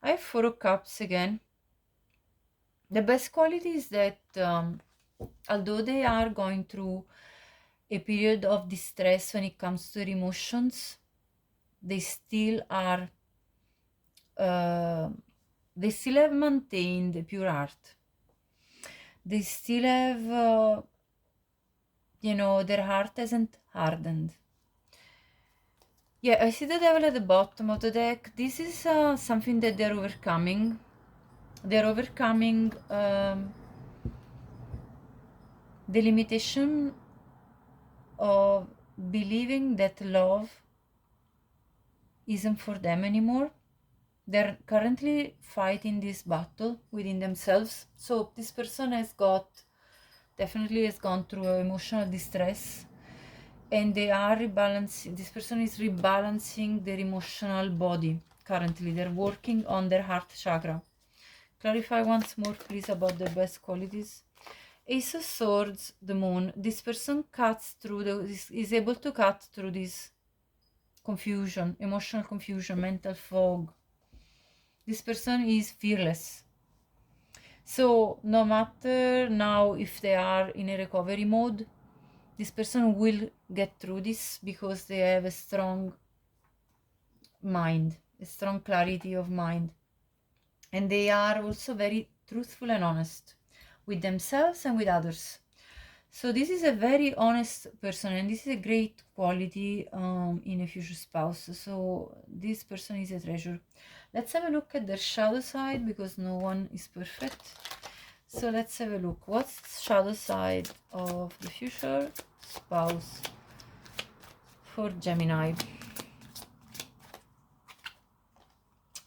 I have Four of Cups again. The best quality is that although they are going through a period of distress when it comes to their emotions, they still are they still have maintained a pure heart. They still have you know, their heart hasn't hardened. Yeah, I see the devil at the bottom of the deck. This is something that they're overcoming. They're overcoming the limitation of believing that love isn't for them anymore. They're currently fighting this battle within themselves. So this person definitely has gone through emotional distress, and they are rebalancing. This person is rebalancing their emotional body currently. They're working on their heart chakra. Clarify once more, please, about the best qualities. Ace of Swords, the Moon. This person is able to cut through this confusion, emotional confusion, mental fog. This person is fearless. So no matter now if they are in a recovery mode, this person will get through this because they have a strong mind, a strong clarity of mind. And they are also very truthful and honest with themselves and with others. So this is a very honest person, and this is a great quality in a future spouse. So this person is a treasure. Let's have a look at their shadow side, because no one is perfect. So let's have a look. What's the shadow side of the future spouse for Gemini?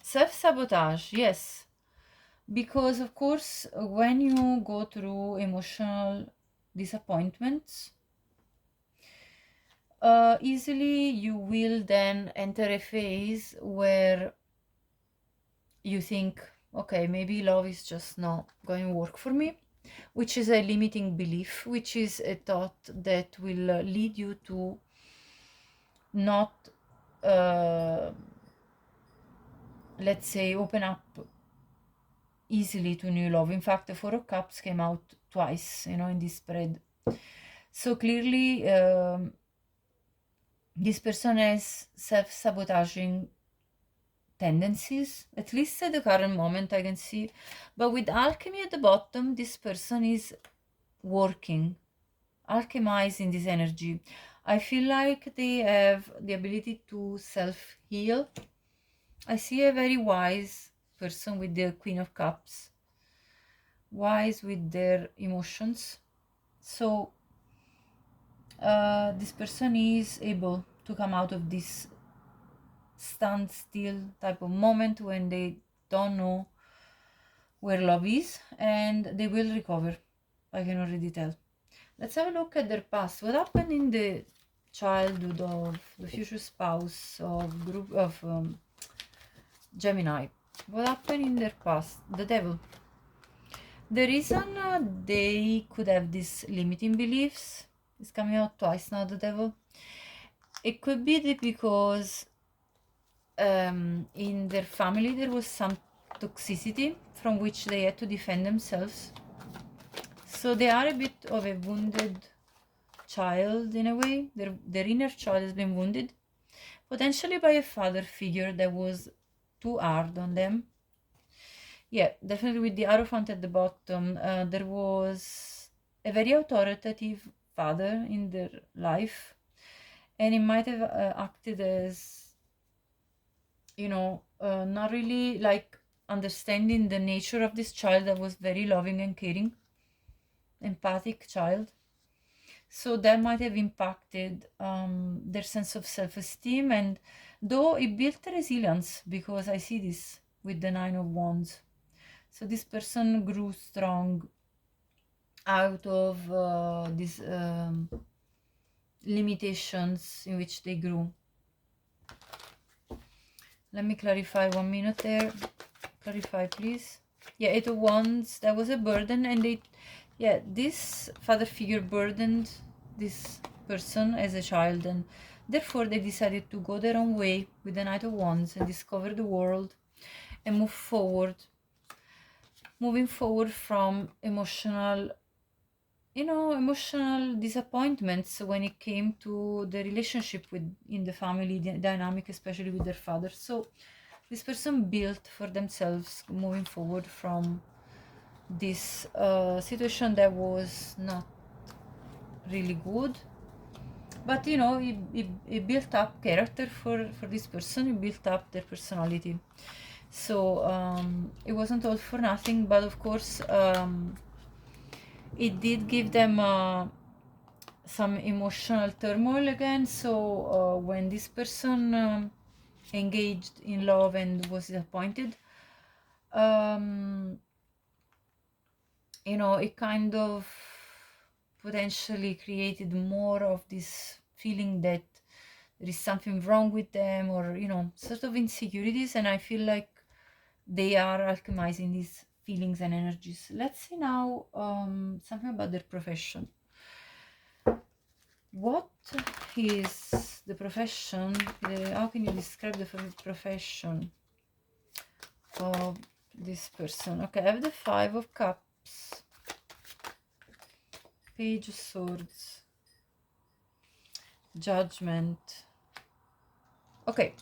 Self-sabotage, yes. Because of course, when you go through emotional disappointments, easily you will then enter a phase where you think, okay, maybe love is just not going to work for me, which is a limiting belief, which is a thought that will lead you to not, let's say, open up easily to new love. In fact, the Four of Cups came out twice, you know, in this spread. So clearly, this person has self-sabotaging tendencies, at least at the current moment I can see. But with alchemy at the bottom, this person is working, alchemizing this energy. I feel like they have the ability to self-heal. I see a very wise person with the Queen of Cups, wise with their emotions. So this person is able to come out of this standstill type of moment when they don't know where love is, and they will recover. I can already tell. Let's have a look at their past. What happened in the childhood of the future spouse of Gemini? What happened in their past? The devil. The reason they could have these limiting beliefs is coming out twice now, the devil. It could be because in their family there was some toxicity from which they had to defend themselves. So they are a bit of a wounded child in a way. Their inner child has been wounded, potentially by a father figure that was too hard on them. Yeah, definitely with the Hierophant at the bottom, there was a very authoritative father in their life, and it might have acted as, you know, not really like understanding the nature of this child that was very loving and caring, empathic child. So that might have impacted their sense of self-esteem, and though it built resilience, because I see this with the Nine of Wands. So this person grew strong out of these limitations in which they grew. Let me clarify 1 minute there. Clarify, please. Yeah, Eight of Wands, that was a burden, and they, yeah, this father figure burdened this person as a child, and therefore they decided to go their own way with the Knight of Wands and discover the world and move forward, moving forward from emotional, you know, emotional disappointments when it came to the relationship with in the family dynamic, especially with their father. So this person built for themselves moving forward from this situation that was not really good, but you know, it built up character for this person. It built up their personality. So it wasn't all for nothing, but of course it did give them some emotional turmoil again. So when this person engaged in love and was disappointed, you know, it kind of potentially created more of this feeling that there is something wrong with them, or, you know, sort of insecurities. And I feel like they are alchemizing these feelings and energies. Let's see now something about their profession. What is the profession? How can you describe the profession of this person? Okay, I have the Five of Cups, Page of Swords, Judgment. Okay,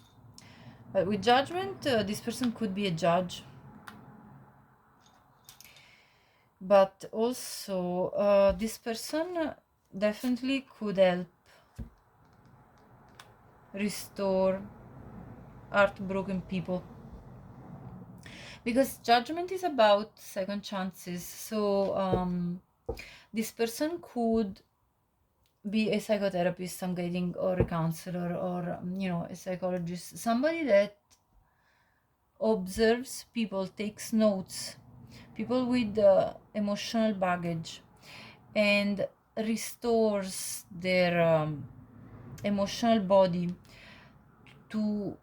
but with Judgment, this person could be a judge, but also this person definitely could help restore heartbroken people, because Judgment is about second chances. So this person could be a psychotherapist, I'm getting, or a counselor, or you know, a psychologist, somebody that observes people, takes notes, people with emotional baggage, and restores their emotional body to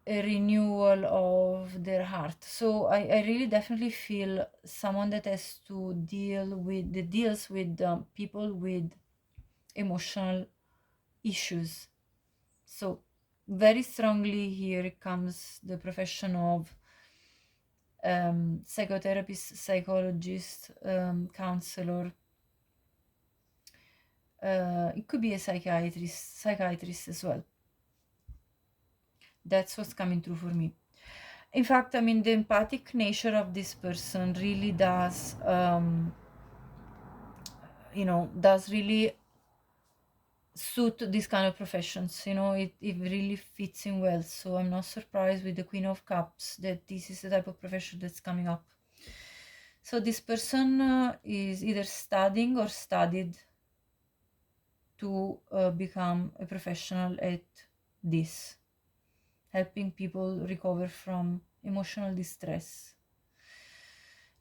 a renewal of their heart. So I really definitely feel someone that has to deals with people with emotional issues. So very strongly here comes the profession of psychotherapist, psychologist, counselor. It could be a psychiatrist as well. That's what's coming through for me. In fact, I mean, the empathic nature of this person really does, you know, does really suit these kind of professions. You know, it really fits in well. So I'm not surprised with the Queen of Cups that this is the type of profession that's coming up. So this person is either studying or studied to become a professional at this, helping people recover from emotional distress.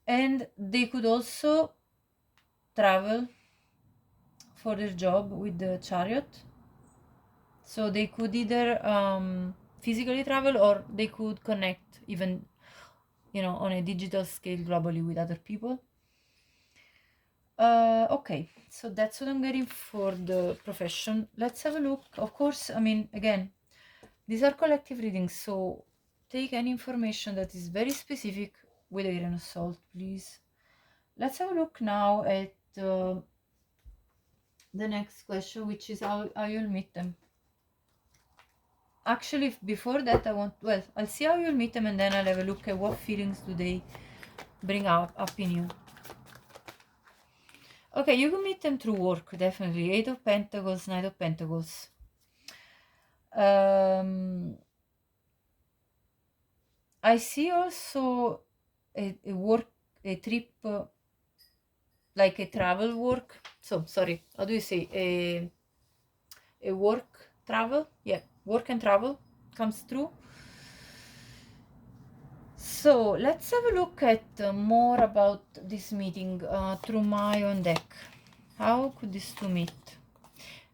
And they could also travel for their job with the Chariot. So they could either physically travel, or they could connect even, you know, on a digital scale globally with other people. Okay, so that's what I'm getting for the profession. Let's have a look. Of course, I mean, again, these are collective readings, so take any information that is very specific with a grain of salt, please. Let's have a look now at the next question, which is how you'll meet them. Actually, before that, well, I'll see how you'll meet them, and then I'll have a look at what feelings do they bring up in you. Okay, you can meet them through work, definitely. 8 of Pentacles, 9 of Pentacles. I see also a trip, like a travel work. So, sorry, how do you say? A work travel? Yeah, work and travel comes through. So, let's have a look at more about this meeting through my own deck. How could these two meet?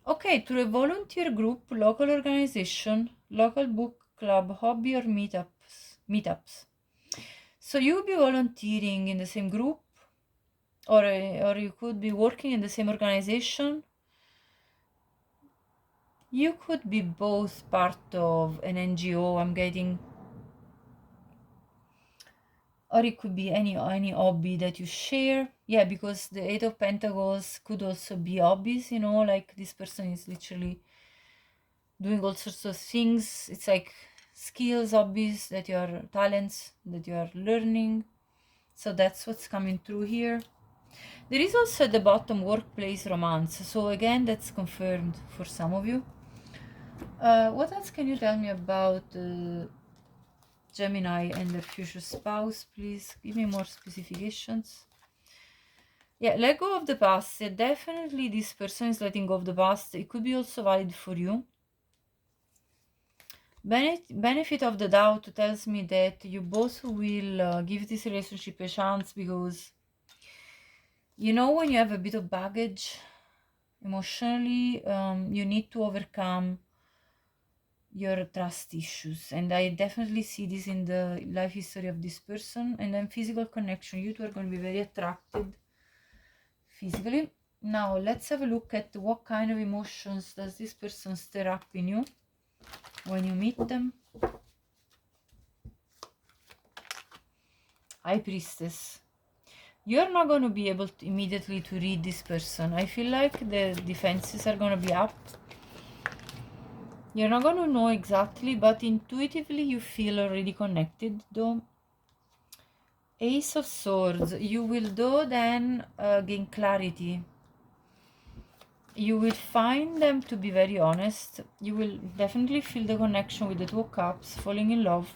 Okay, through a volunteer group, local organization, local book club, hobby or meetups. So you would be volunteering in the same group, or you could be working in the same organization. You could be both part of an NGO, I'm getting, or it could be any hobby that you share. Yeah, because the 8 of Pentacles could also be hobbies, you know, like this person is literally doing all sorts of things. It's like skills, hobbies, that you are talents that you are learning. So that's what's coming through here. There is also at the bottom workplace romance. So again, that's confirmed for some of you. What else can you tell me about Gemini and their future spouse? Please give me more specifications. Yeah, let go of the past. Yeah, definitely this person is letting go of the past. It could be also valid for you. Benefit of the doubt tells me that you both will give this relationship a chance, because you know, when you have a bit of baggage emotionally, you need to overcome your trust issues, and I definitely see this in the life history of this person. And then physical connection, you two are going to be very attracted physically. Now let's have a look at what kind of emotions does this person stir up in you when you meet them. High Priestess. You're not going to be able to immediately to read this person. I feel like the defenses are going to be up. You're not going to know exactly, but intuitively you feel already connected though. Ace of Swords. You will though then gain clarity. You will find them to be very honest. You will definitely feel the connection with the Two of Cups, falling in love.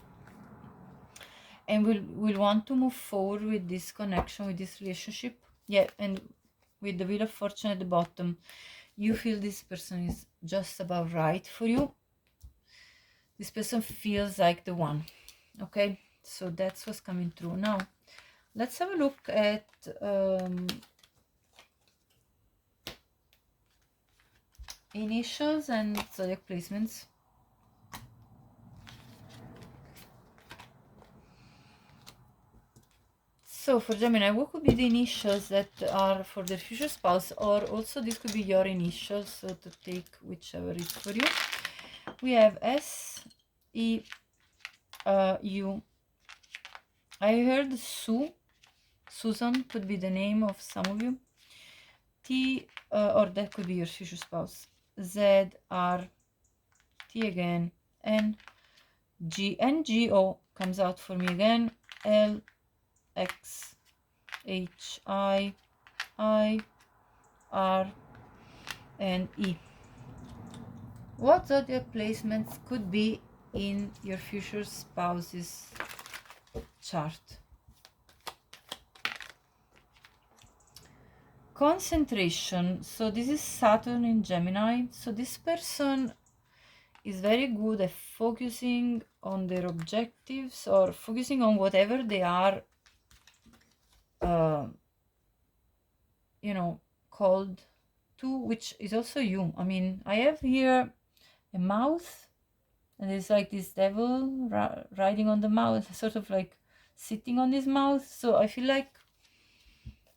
And will want to move forward with this connection, with this relationship. Yeah, and with the Wheel of Fortune at the bottom, you feel this person is just about right for you. This person feels like the one. Okay, so that's what's coming through. Now let's have a look at initials and zodiac placements. So for Gemini, what could be the initials that are for their future spouse, or also this could be your initials, so to take whichever is for you. We have S, E, U. I heard Susan could be the name of some of you. T, or that could be your future spouse. Z, R, T again, N, G, N, G, O comes out for me again. L, X, H, I, R, and E. What zodiac placements could be in your future spouse's chart? Concentration. So this is Saturn in Gemini. So this person is very good at focusing on their objectives, or focusing on whatever they are you know, called to, which is also you. I mean, I have here a mouse, and there's like this devil riding on the mouse, sort of like sitting on this mouse. So I feel like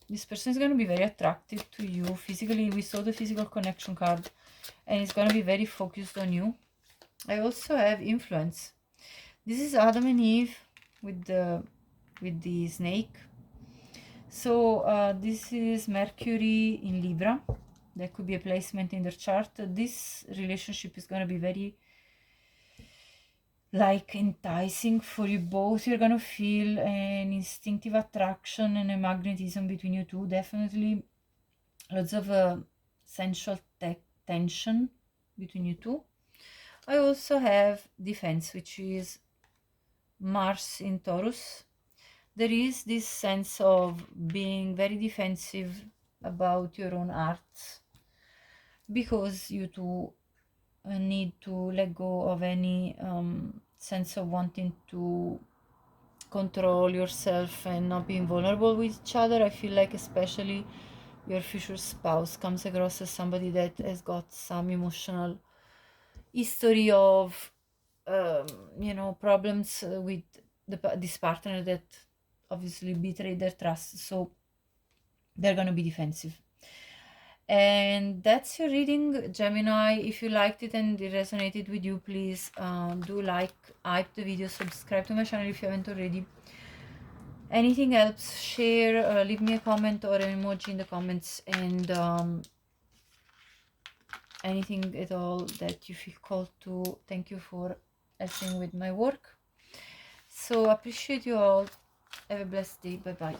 this person is going to be very attractive to you physically. We saw the physical connection card, and it's going to be very focused on you. I also have influence. This is Adam and Eve with the snake. So this is Mercury in Libra. That could be a placement in their chart. This relationship is going to be very like enticing for you both. You're gonna feel an instinctive attraction and a magnetism between you two, definitely. Lots of sensual tension between you two. I also have defense, which is Mars in Taurus. There is this sense of being very defensive about your own arts, because you two need to let go of any sense of wanting to control yourself and not being vulnerable with each other. I feel like especially your future spouse comes across as somebody that has got some emotional history of problems with this partner that obviously betrayed their trust, so they're gonna be defensive. And that's your reading, Gemini. If you liked it and it resonated with you, please do like, hype the video, subscribe to my channel if you haven't already. Anything else, share, leave me a comment or an emoji in the comments, and anything at all that you feel called to. Thank you for helping with my work. So appreciate you all. Have a blessed day. Bye bye.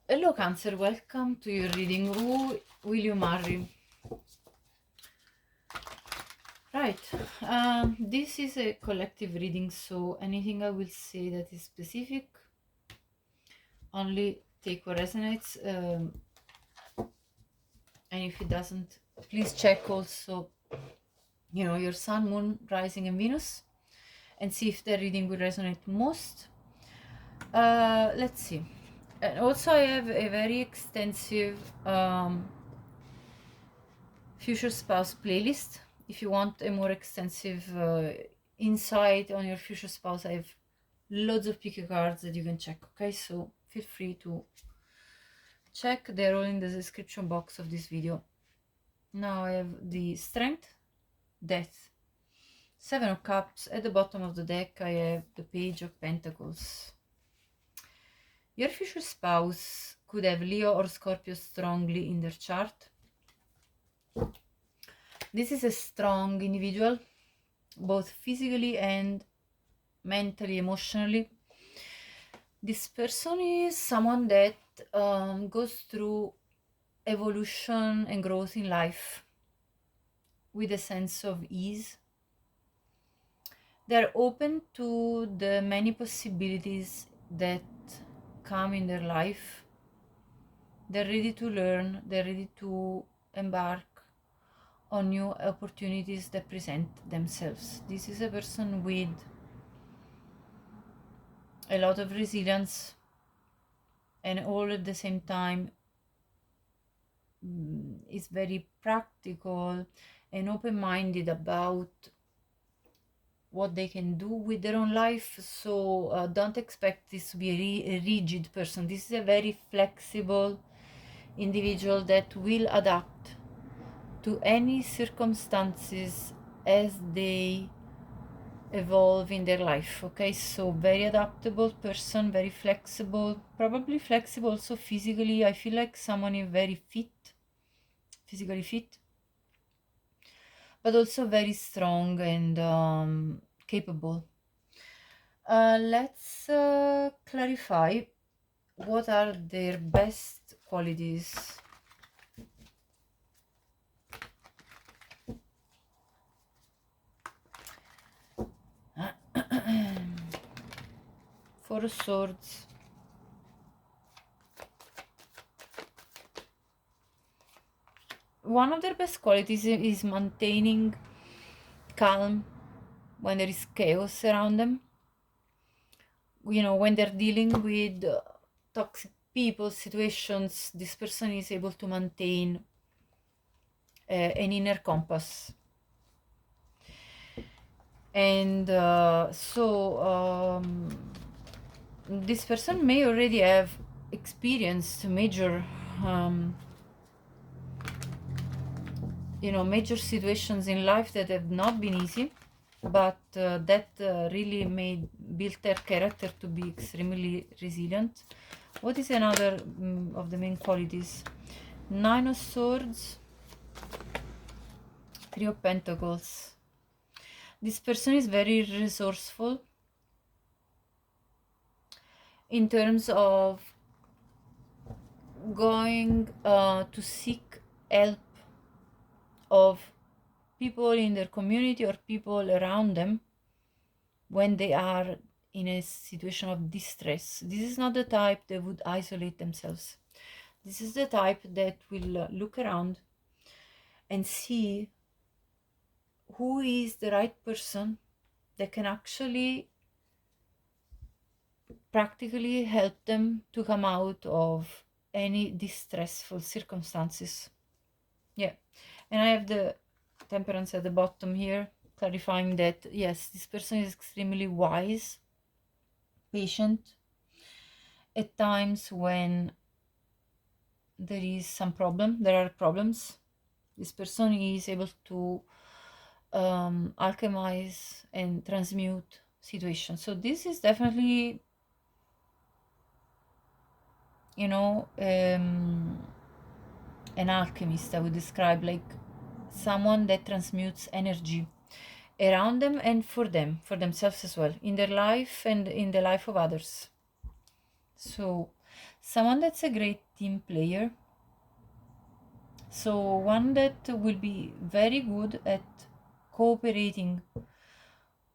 Hello Cancer, welcome to your reading. Who will you marry? Right, this is a collective reading, so anything I will say that is specific, only take what resonates, and if it doesn't, please check also, your sun, moon, rising and Venus, and see if the reading will resonate most. Let's see. And also I have a very extensive future spouse playlist. If you want a more extensive insight on your future spouse, I have loads of picky cards that you can check. Okay, so feel free to check. They're all in the description box of this video. Now I have the Strength, Death, Seven of Cups. At the bottom of the deck I have the Page of Pentacles. Your future spouse could have Leo or Scorpio strongly in their chart. This is a strong individual, both physically and mentally, emotionally. This person is someone that goes through evolution and growth in life with a sense of ease. They're open to the many possibilities that come in their life. They're ready to learn, they're ready to embark on new opportunities that present themselves. This is a person with a lot of resilience, and all at the same time is very practical and open-minded about what they can do with their own life. So don't expect this to be a rigid person. This is a very flexible individual that will adapt to any circumstances as they evolve in their life. Okay, so very adaptable person, very flexible, probably flexible also physically. I feel like someone is very fit, physically fit, but also very strong and capable. Let's clarify what are their best qualities. Four of Swords, one of their best qualities is maintaining calm when there is chaos around them. When they're dealing with toxic people, situations, this person is able to maintain an inner compass. And this person may already have experienced major major situations in life that have not been easy, but that really built their character to be extremely resilient. What is another of the main qualities? Nine of Swords, Three of Pentacles. This person is very resourceful in terms of going to seek help of people in their community or people around them when they are in a situation of distress. This is not the type that would isolate themselves. This is the type that will look around and see who is the right person that can actually practically help them to come out of any distressful circumstances. Yeah, and I have the Temperance at the bottom here, clarifying that yes, this person is extremely wise, patient. At times when there is some problem, there are problems, this person is able to alchemize and transmute situations. So this is definitely, you know, an alchemist, I would describe, like someone that transmutes energy around them and for them, for themselves as well, in their life and in the life of others. So someone that's a great team player, so one that will be very good at cooperating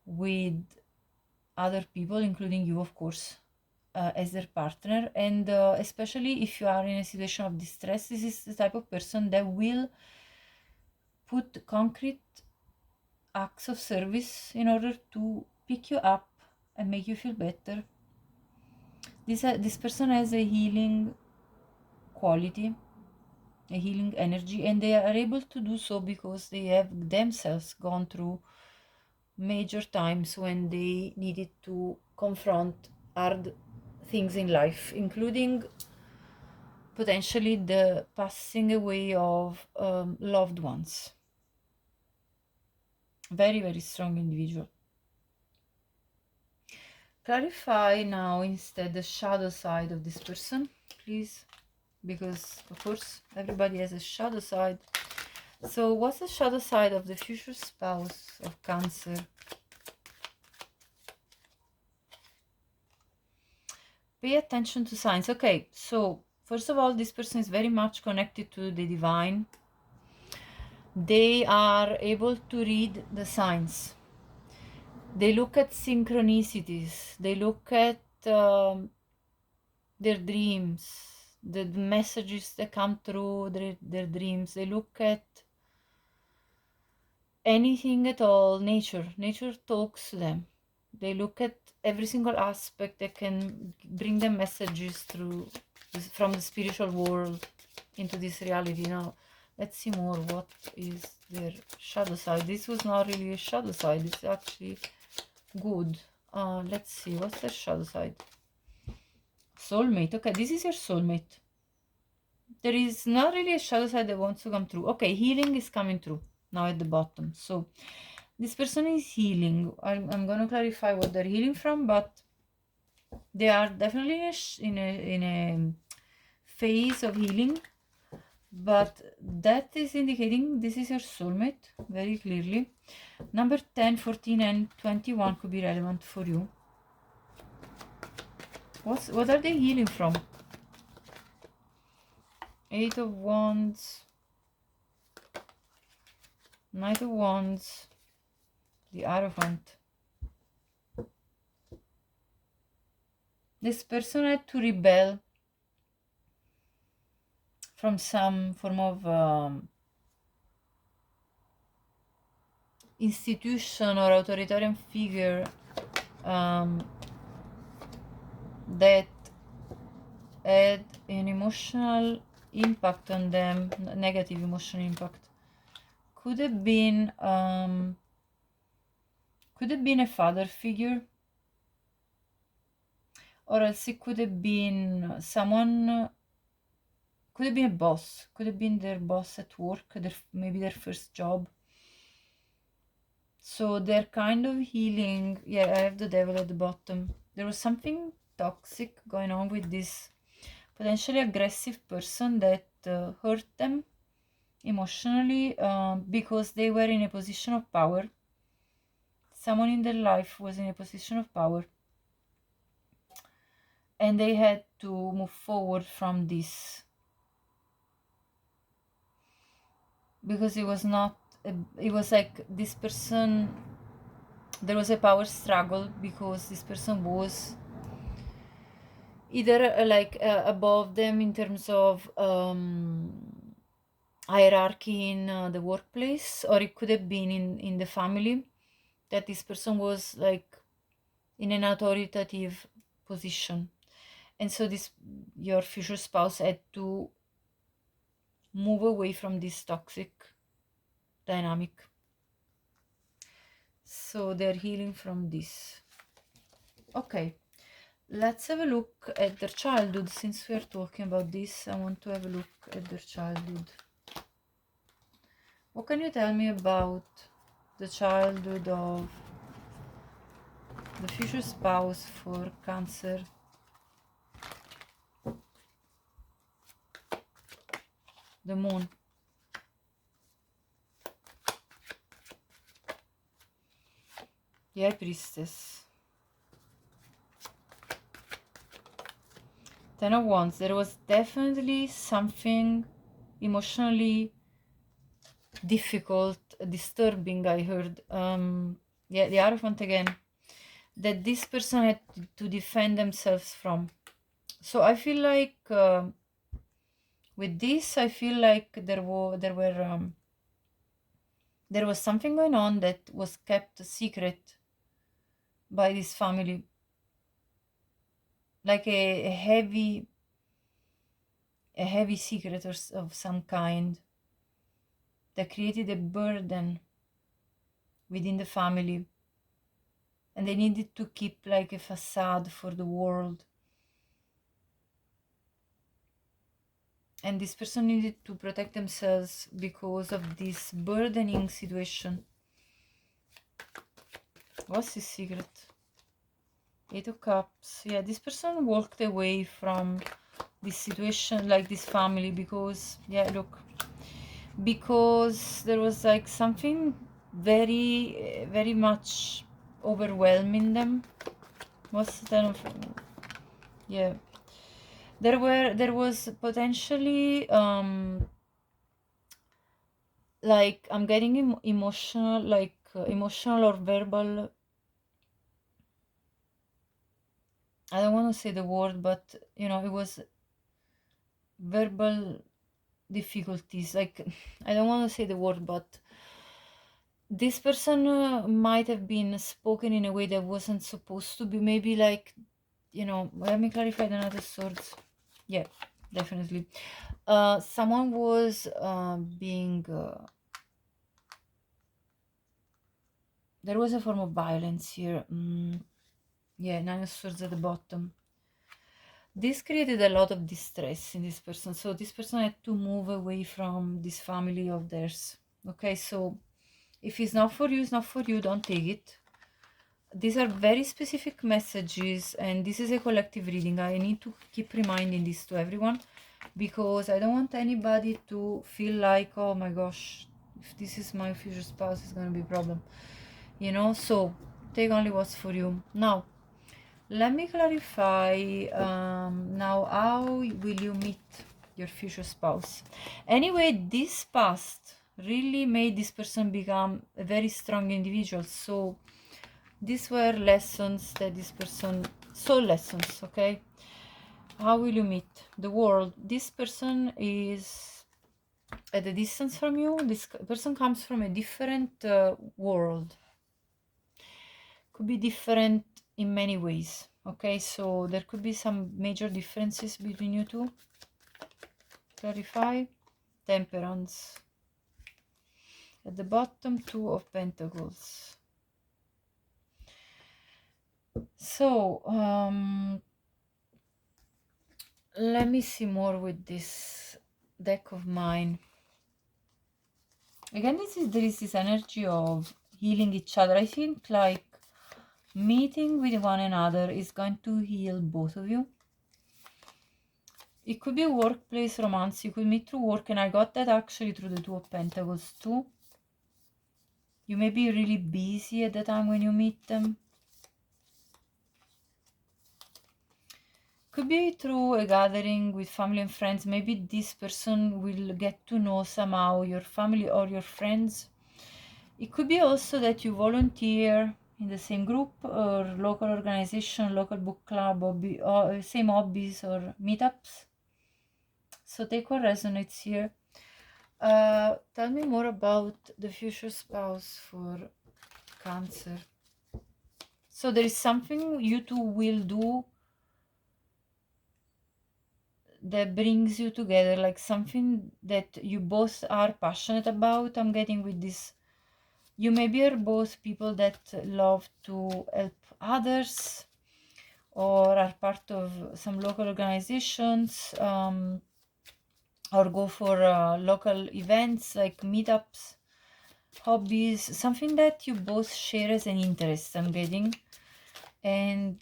with other people, including you, of course, as their partner. And especially if you are in a situation of distress, this is the type of person that will put concrete acts of service in order to pick you up and make you feel better. This person has a healing quality, a healing energy, and they are able to do so because they have themselves gone through major times when they needed to confront hard things in life, including potentially the passing away of loved ones. Very, very strong individual. Clarify now instead the shadow side of this person, please, because of course everybody has a shadow side. So what's the shadow side of the future spouse of Cancer? Pay attention to signs. Okay, so first of all, this person is very much connected to the divine. They are able to read the signs. They look at synchronicities. They look at their dreams, the messages that come through their dreams. They look at anything at all. Nature talks to them. They look at every single aspect that can bring them messages through from the spiritual world into this reality. Now let's see more. What is their shadow side? This was not really a shadow side. It's actually good. Let's see, what's their shadow side? Soulmate. Okay, this is your soulmate. There is not really a shadow side that wants to come through. Okay, healing is coming through now at the bottom. So this person is healing. I'm going to clarify what they're healing from, but they are definitely in a phase of healing. But that is indicating this is your soulmate very clearly. Number 10, 14, and 21 could be relevant for you. What are they healing from? 8 of Wands, Knight of Wands, the Hierophant. This person had to rebel from some form of institution or authoritarian figure that had an emotional impact on them, negative emotional impact. Could have been a father figure, or else it could have been someone, could have been a boss, could have been their boss at work, maybe their first job. So they're kind of healing. Yeah, I have the Devil at the bottom. There was something toxic going on with this potentially aggressive person that hurt them emotionally because they were in a position of power. someone in their life was in a position of power, and they had to move forward from this, because it was not it was like this person, there was a power struggle, because this person was either above them in terms of hierarchy in the workplace, or it could have been in the family, that this person was like in an authoritative position, and so this, your future spouse, had to move away from this toxic dynamic. So they're healing from this. Okay, let's have a look at their childhood. Since we are talking about this, I want to have a look at their childhood. What can you tell me about the childhood of the future spouse for Cancer? The Moon. The High Priestess. Ten of Wands. There was definitely something emotionally difficult, disturbing, I heard. Yeah, the Hierophant again. That this person had to defend themselves from. So I feel like with this, I feel like there was something going on that was kept secret by this family, like a heavy secret of some kind that created a burden within the family, and they needed to keep like a facade for the world, and this person needed to protect themselves because of this burdening situation. What's his secret? Eight of Cups. Yeah, this person walked away from this situation, like this family, because, yeah, look, because there was like something very much overwhelming them. What's the of, yeah, there was potentially like, I'm getting emotional, like emotional or verbal, I don't want to say the word, but you know, it was verbal difficulties, like I don't want to say the word, but this person might have been spoken in a way that wasn't supposed to be, maybe, like, you know, let me clarify the Knight of Swords. Yeah, definitely someone was being there was a form of violence here. Yeah, Nine of Swords at the bottom. This created a lot of distress in this person, so this person had to move away from this family of theirs. Okay, so if it's not for you, it's not for you, don't take it. These are very specific messages, and this is a collective reading. I need to keep reminding this to everyone, because I don't want anybody to feel like, oh my gosh, if this is my future spouse, it's gonna be a problem, you know. So take only what's for you. Now let me clarify, now how will you meet your future spouse? Anyway, this past really made this person become a very strong individual, so these were lessons that this person, soul lessons. Okay, how will you meet? The world. This person is at a distance from you. This person comes from a different world. Could be different in many ways. Okay, so there could be some major differences between you two. Clarify. Temperance. At the bottom, Two of Pentacles. So let me see more with this deck of mine. Again, there is this energy of healing each other. I think like meeting with one another is going to heal both of you. It could be workplace romance. You could meet through work, and I got that actually through the Two of Pentacles too. You may be really busy at the time when you meet them. Could be through a gathering with family and friends. Maybe this person will get to know somehow your family or your friends. It could be also that you volunteer in the same group or local organization, local book club, or same hobbies or meetups. So take what resonates here. Tell me more about the future spouse for Cancer. So there is something you two will do that brings you together, like something that you both are passionate about. I'm getting with this. You maybe are both people that love to help others or are part of some local organizations, or go for local events like meetups, hobbies, something that you both share as an interest, I'm getting. And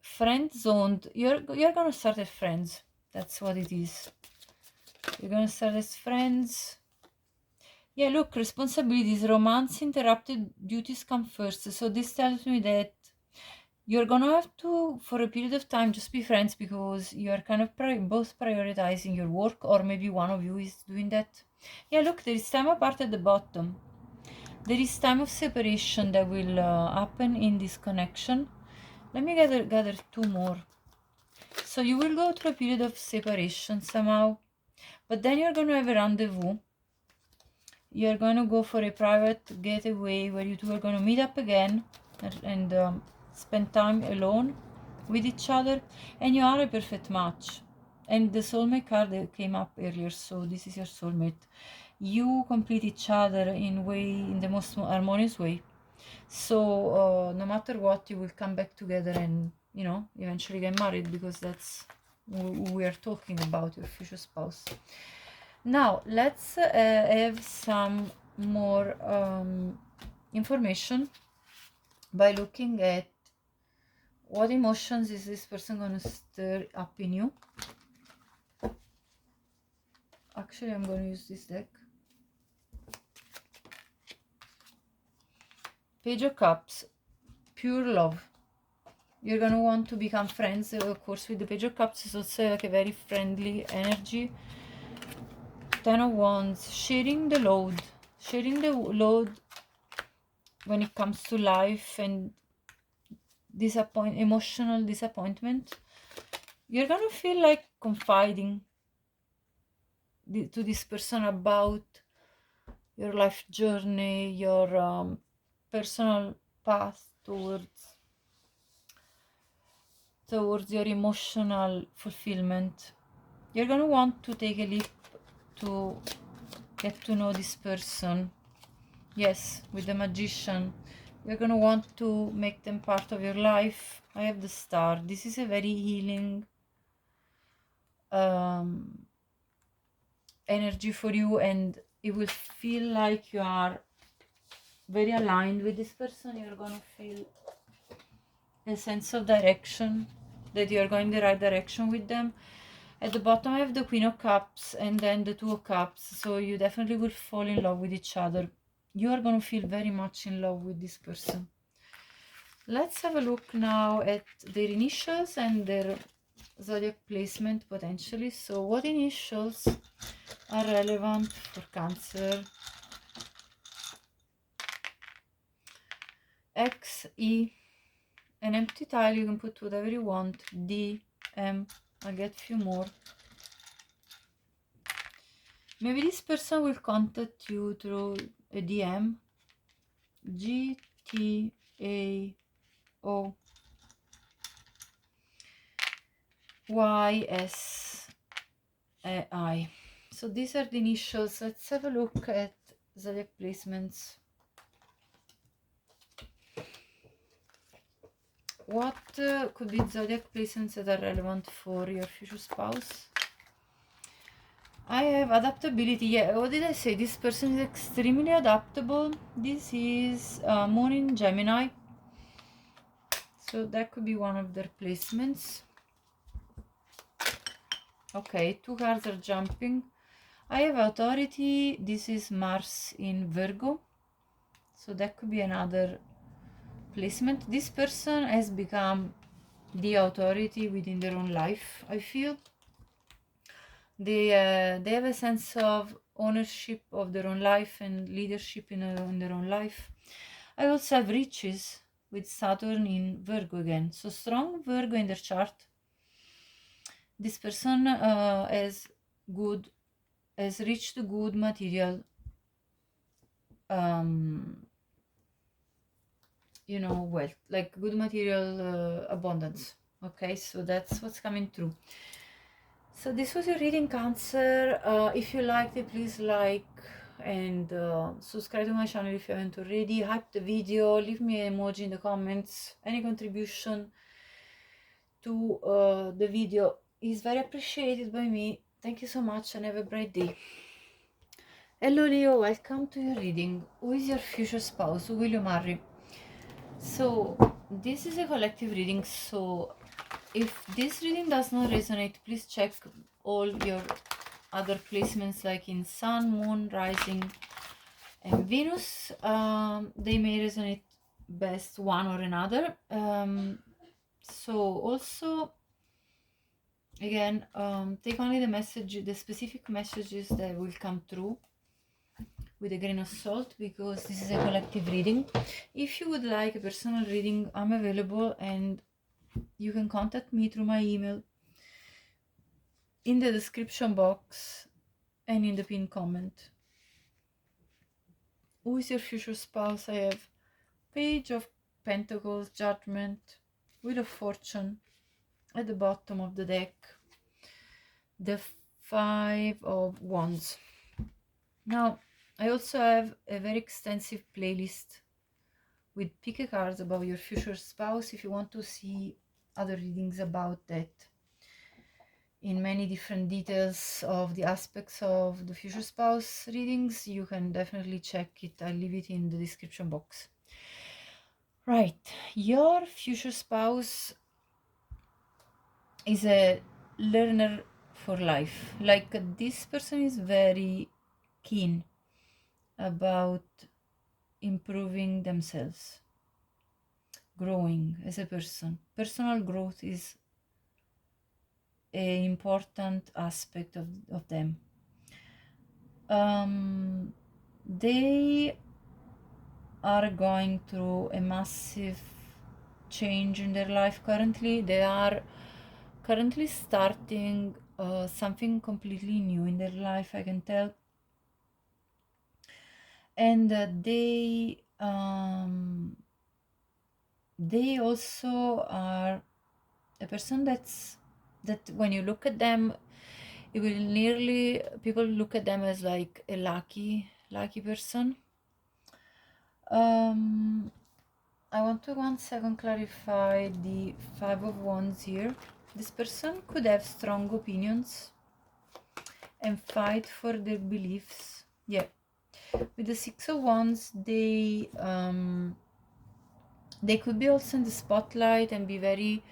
friend zoned, you're gonna start as friends. That's what it is. You're gonna start as friends. Yeah, look, responsibilities, romance interrupted, duties come first. So this tells me that you're gonna have to, for a period of time, just be friends, because you are kind of both prioritizing your work, or maybe one of you is doing that. Yeah, look, there is time apart at the bottom. There is time of separation that will happen in this connection. Let me gather two more. So you will go through a period of separation somehow, but then you're going to have a rendezvous. You're going to go for a private getaway where you two are going to meet up again and spend time alone with each other, and you are a perfect match. And the soulmate card that came up earlier, so this is your soulmate. You complete each other in the most harmonious way. So no matter what, you will come back together and, you know, eventually get married, because that's who we are talking about, your future spouse. Now let's have some more information by looking at what emotions is this person going to stir up in you. Actually, I'm going to use this deck. Page of Cups, pure love. You're going to want to become friends, of course, with the Page of Cups. Is also like a very friendly energy. Ten of Wands, sharing the load when it comes to life and emotional disappointment. You're gonna feel like confiding to this person about your life journey, your personal path towards your emotional fulfillment. You're gonna want to take a leap to get to know this person. Yes, with the Magician, you're gonna want to make them part of your life. I have the Star. This is a very healing energy for you, and it will feel like you are very aligned with this person. You're gonna feel a sense of direction, that you're going the right direction with them. At the bottom I have the Queen of Cups and then the Two of Cups, so you definitely will fall in love with each other. You are going to feel very much in love with this person. Let's have a look now at their initials and their zodiac placement potentially. So what initials are relevant for Cancer? X, E, an empty tile, you can put whatever you want. D, M, I'll get a few more. Maybe this person will contact you through a DM. G, T, A, O, Y, S, I. So these are the initials. Let's have a look at zodiac placements. What could be zodiac placements that are relevant for your future spouse? I have adaptability. Yeah, what did I say? This person is extremely adaptable. This is Moon in Gemini. So that could be one of their placements. Okay, two cards are jumping. I have authority. This is Mars in Virgo. So that could be another placement. This person has become the authority within their own life, I feel. They have a sense of ownership of their own life and leadership in their own life. I also have riches with Saturn in Virgo again. So strong Virgo in their chart. This person has reached good material, you know, wealth, like good material abundance. Okay, so that's what's coming through. So this was your reading, Cancer. If you liked it, please like and subscribe to my channel if you haven't already. Hype the video, leave me an emoji in the comments. Any contribution to the video is very appreciated by me. Thank you so much and have a bright day. Hello Leo, welcome to your reading. Who is your future spouse? Who will you marry? So this is a collective reading, so if this reading does not resonate, please check all your other placements, like in Sun, Moon, Rising and Venus. They may resonate best one or another. So also, again, take only the specific messages that will come through with a grain of salt, because this is a collective reading. If you would like a personal reading, I'm available and you can contact me through my email in the description box and in the pinned comment. Who is your future spouse? I have Page of Pentacles, Judgment, Wheel of Fortune at the bottom of the deck, the Five of Wands. Now, I also have a very extensive playlist with pick a card about your future spouse if you want to see other readings about that in many different details of the aspects of the future spouse readings. You can definitely check it. I'll leave it in the description box. Right, your future spouse is a learner for life. Like, this person is very keen about improving themselves, growing as a person. Personal growth is an important aspect of them. They are going through a massive change in their life currently. They are currently starting something completely new in their life, I can tell. And they also are a person that when you look at them, it will nearly, people look at them as like a lucky person. I want to 1 second clarify the Five of Wands here. This person could have strong opinions and fight for their beliefs. Yeah, with the Six of Wands, they could be also in the spotlight and be very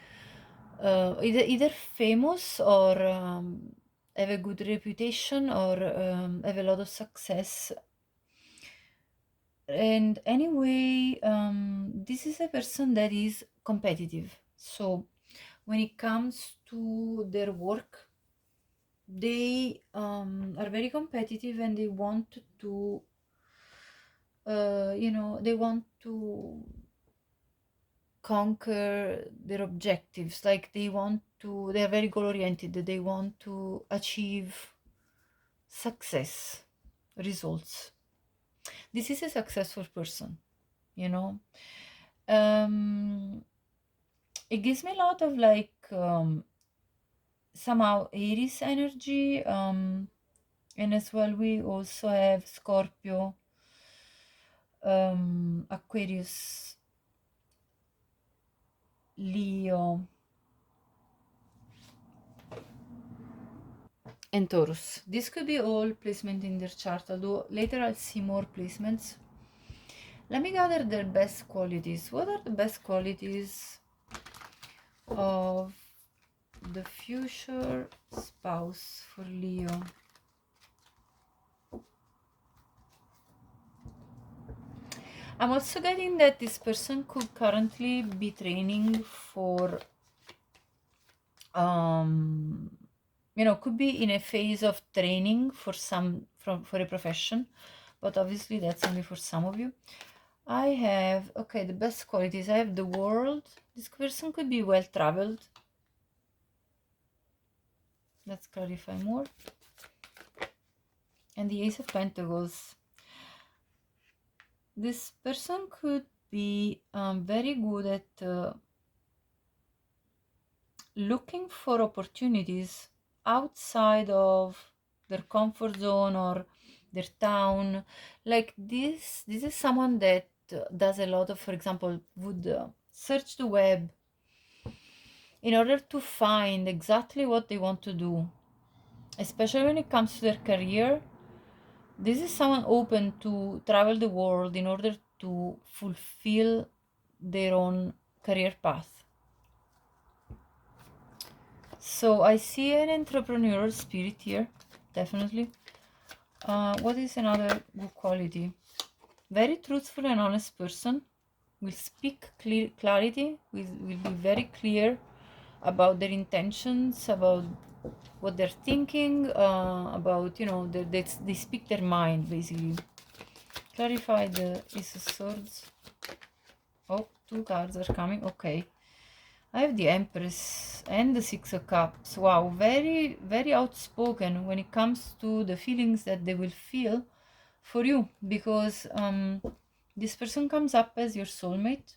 either famous or have a good reputation or have a lot of success. And anyway, this is a person that is competitive. So when it comes to their work, they are very competitive and they want to they want to conquer their objectives. Like, they are very goal oriented. They want to achieve success, results. This is a successful person, you know. It gives me a lot of like somehow Aries energy, and as well we also have Scorpio, Aquarius, Leo and Taurus. This could be all placement in their chart, although later I'll see more placements. Let me gather their best qualities. What are the best qualities of the future spouse for Leo? I'm also getting that this person could currently be training for, you know, could be in a phase of training for for a profession, but obviously that's only for some of you. I have, okay, the best qualities. I have the world. This person could be well traveled. Let's clarify more. And the Ace of Pentacles. This person could be very good at looking for opportunities outside of their comfort zone or their town. Like this is someone that does a lot of, for example, would search the web in order to find exactly what they want to do, especially when it comes to their career. This is someone open to travel the world in order to fulfill their own career path. So I see an entrepreneurial spirit here, definitely. What is another good quality? Very truthful and honest person. Will speak clarity, will be very clear about their intentions, about what they're thinking, about, you know, they speak their mind, basically. Clarify the Ace of Swords. Oh, 2 cards are coming. Okay. I have the Empress and the Six of Cups. Wow, very, very outspoken when it comes to the feelings that they will feel for you, because this person comes up as your soulmate.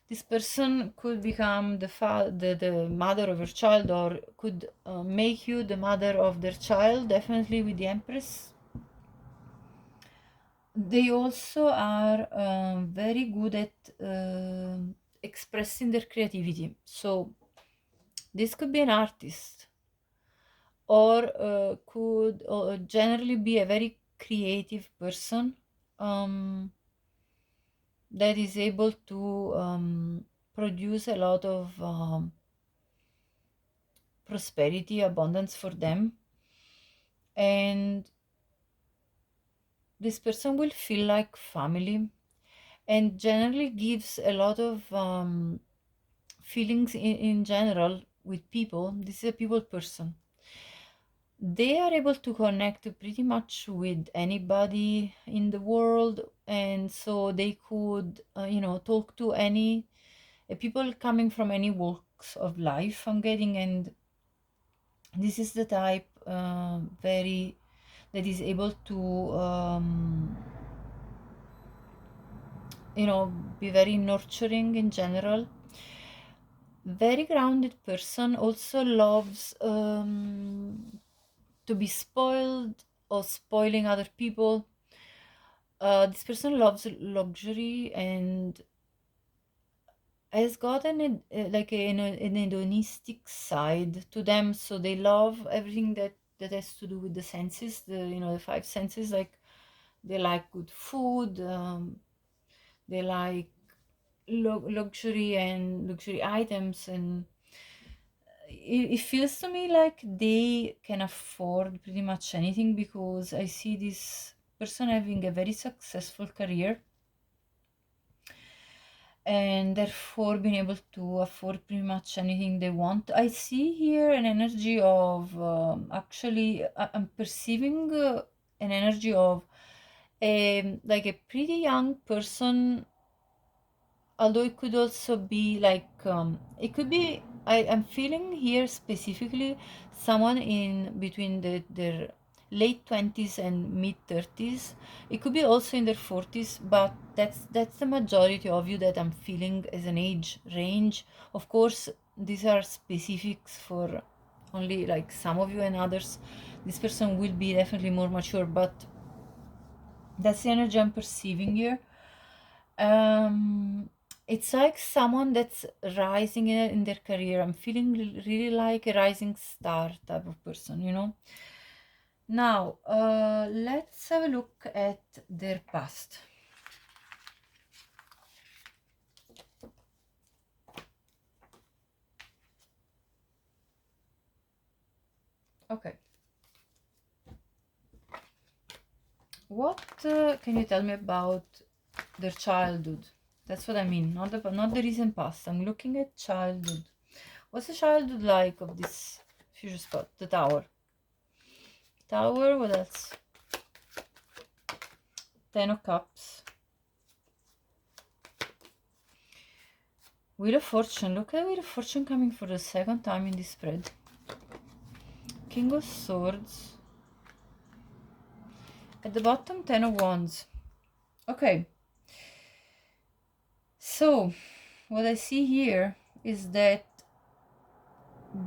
This person could become the mother of your child, or could make you the mother of their child, definitely with the Empress. They also are very good at expressing their creativity. So this could be an artist, or could generally be a very creative person that is able to produce a lot of prosperity, abundance for them. And this person will feel like family, and generally gives a lot of feelings in general with people. This is a people person. They are able to connect pretty much with anybody in the world, and so they could you know, talk to any people coming from any walks of life, I'm getting. And this is the type very that is able to you know, be very nurturing in general. Very grounded person, also loves to be spoiled or spoiling other people. This person loves luxury and has got like an hedonistic side to them. So they love everything that has to do with the senses, the, you know, the 5 senses. Like they like good food, they like luxury and luxury items, and it feels to me like they can afford pretty much anything, because I see this person having a very successful career and therefore being able to afford pretty much anything they want. I see here an energy of actually I'm perceiving an energy of like a pretty young person, although it could also be like it could be, I'm feeling here specifically someone in between their late 20s and mid 30s. It could be also in their 40s, but that's the majority of you that I'm feeling as an age range. Of course, these are specifics for only like some of you, and others this person will be definitely more mature, but that's the energy I'm perceiving here. It's like someone that's rising in their career. I'm feeling really like a rising star type of person, you know. Now let's have a look at their past. Okay, What can you tell me about their childhood? That's what I mean, not the recent past. I'm looking at childhood. What's the childhood like of this future spot? The Tower. Tower, what else? Ten of Cups. Wheel of Fortune. Look at Wheel of Fortune coming for the second time in this spread. King of Swords. At the bottom, Ten of Wands. Okay. So, what I see here is that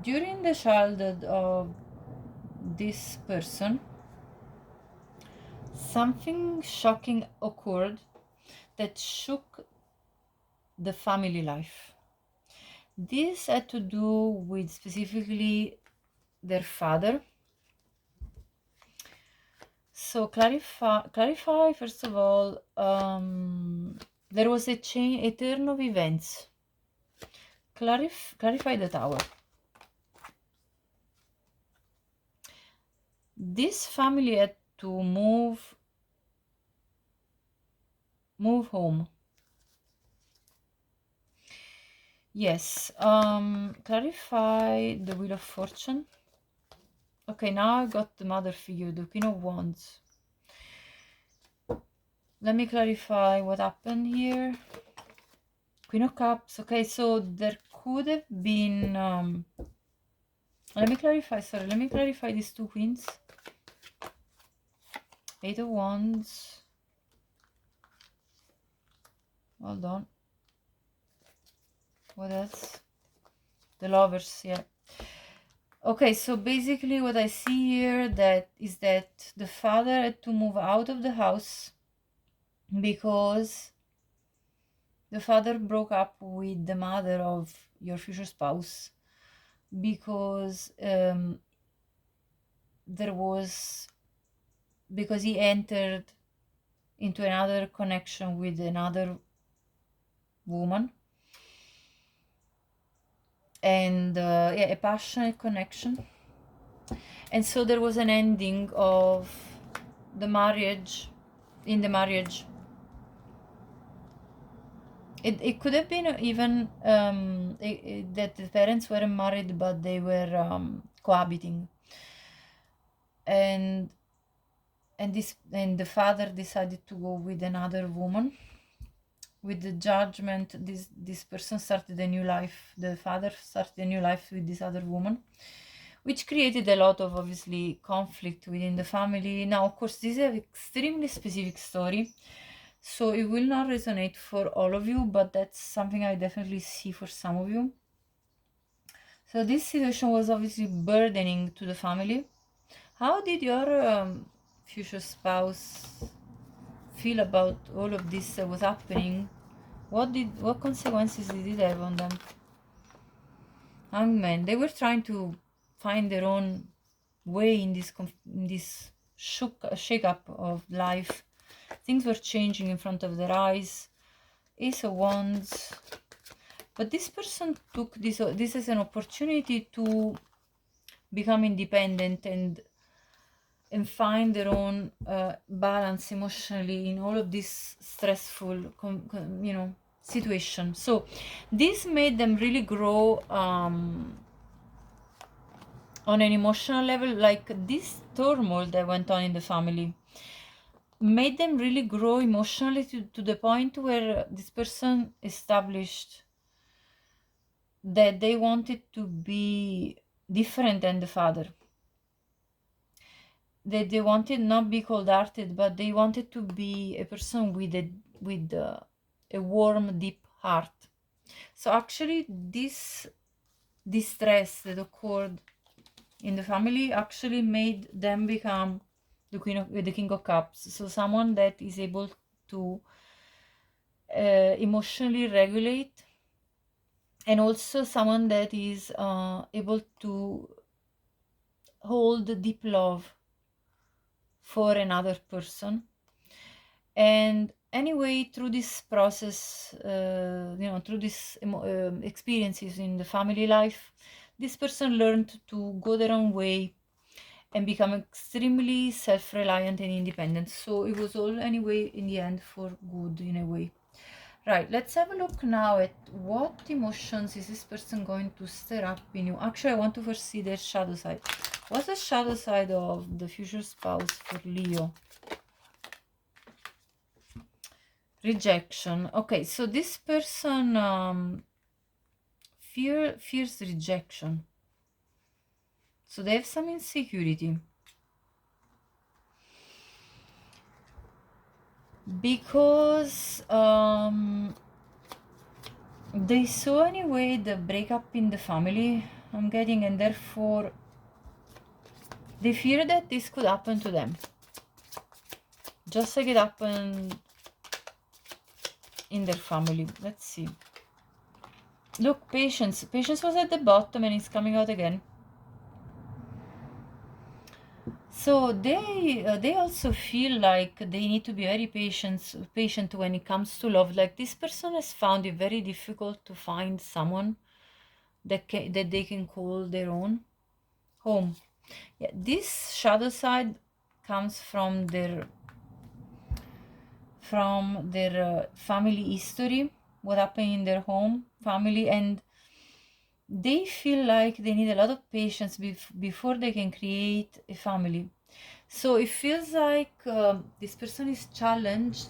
during the childhood of this person, something shocking occurred that shook the family life. This had to do with specifically their father. So clarify first of all, there was a turn of events. Clarify the Tower. This family had to move home. Yes, clarify the Wheel of Fortune. Okay, now I got the mother figure, the Queen of Wands. Let me clarify what happened here. Queen of Cups. Okay, so there could have been... let me clarify these two queens. Eight of Wands. Hold on. What else? The Lovers, yeah. Okay, so basically what I see here is that the father had to move out of the house because the father broke up with the mother of your future spouse, because because he entered into another connection with another woman, and yeah, a passionate connection, and so there was an ending of the marriage. In the marriage, it could have been even that the parents weren't married, but they were cohabiting, and the father decided to go with another woman. With the judgment, this person started a new life. The father started a new life with this other woman, which created a lot of, obviously, conflict within the family. Now, of course, this is an extremely specific story, so it will not resonate for all of you, but that's something I definitely see for some of you. So this situation was obviously burdening to the family. How did your future spouse feel about all of this that was happening? What consequences did it have on them? Hangman. They were trying to find their own way in this shake-up of life. Things were changing in front of their eyes. Ace of Wands. But this person took this as an opportunity to become independent and find their own balance emotionally in all of this stressful, situation. So this made them really grow on an emotional level. Like, this turmoil that went on in the family made them really grow emotionally to the point where this person established that they wanted to be different than the father. That they wanted not be cold-hearted, but they wanted to be a person with a warm, deep heart. So actually, this distress that occurred in the family actually made them become the King of Cups. So someone that is able to emotionally regulate, and also someone that is able to hold deep love for another person. And anyway, through this process, through these experiences in the family life, this person learned to go their own way and become extremely self-reliant and independent. So it was all anyway in the end for good in a way. Right, let's have a look now at what emotions is this person going to stir up in you. Actually, I want to first see their shadow side. What's the shadow side of the future spouse for Leo? Rejection. Okay, so this person fears rejection. So they have some insecurity. Because they saw anyway the breakup in the family, I'm getting, and therefore they fear that this could happen to them. Just like it happened in their family. Let's see. Look, patience. Patience was at the bottom and it's coming out again. So they also feel like they need to be very patient when it comes to love. Like this person has found it very difficult to find someone that they can call their own home. Yeah, this shadow side comes from their family history, what happened in their home family, and they feel like they need a lot of patience before they can create a family. So it feels like this person is challenged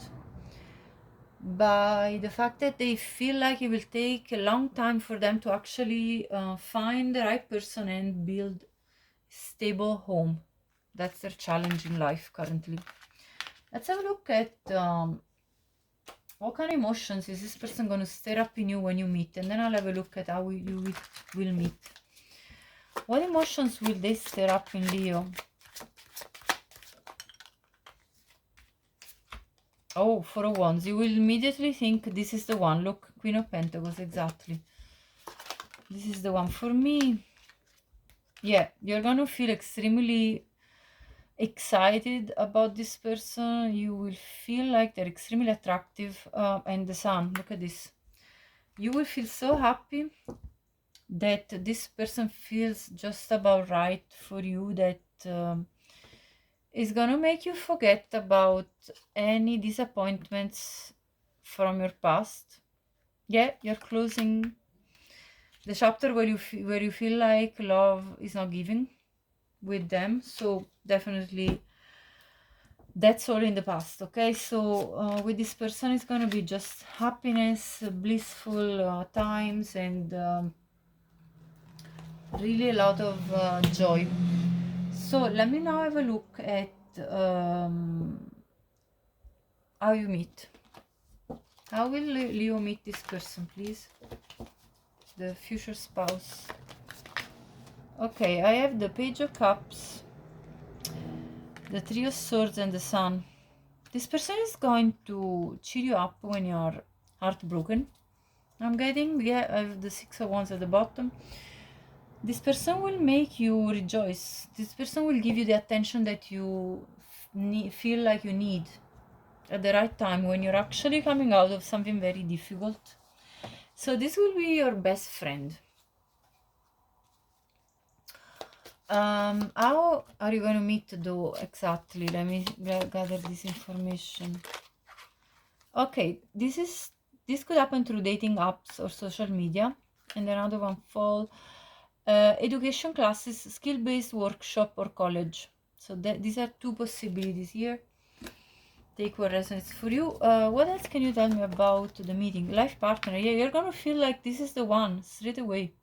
by the fact that they feel like it will take a long time for them to actually find the right person and build a stable home. That's their challenge in life currently. Let's have a look at what kind of emotions is this person going to stir up in you when you meet, and then I'll have a look at how you will meet. What emotions will they stir up in Leo? Oh, Four of Wands. You will immediately think this is the one. Look, Queen of Pentacles, exactly. This is the one for me. Yeah, you're going to feel extremely excited about this person. You will feel like they're extremely attractive. And the Sun, look at this. You will feel so happy that this person feels just about right for you, that is gonna make you forget about any disappointments from your past. Yeah, you're closing the chapter where you feel like love is not giving with them. So definitely that's all in the past. Okay, so with this person it's gonna be just happiness, blissful times, and really a lot of joy. So let me now have a look at how you meet. How will Leo meet this person, please? The future spouse. Okay, I have the Page of Cups, the Three of Swords, and the Sun. This person is going to cheer you up when you're heartbroken. I'm getting, yeah, I have the Six of Wands at the bottom. This person will make you rejoice. This person will give you the attention that you feel like you need at the right time when you're actually coming out of something very difficult. So this will be your best friend. How are you going to meet though exactly? Let me gather this information. Okay, this could happen through dating apps or social media. And another one fall education classes, skill-based workshop, or college. So these are two possibilities here. Take what resonates for you. What else can you tell me about the meeting? Life partner. Yeah, you're gonna feel like this is the one straight away.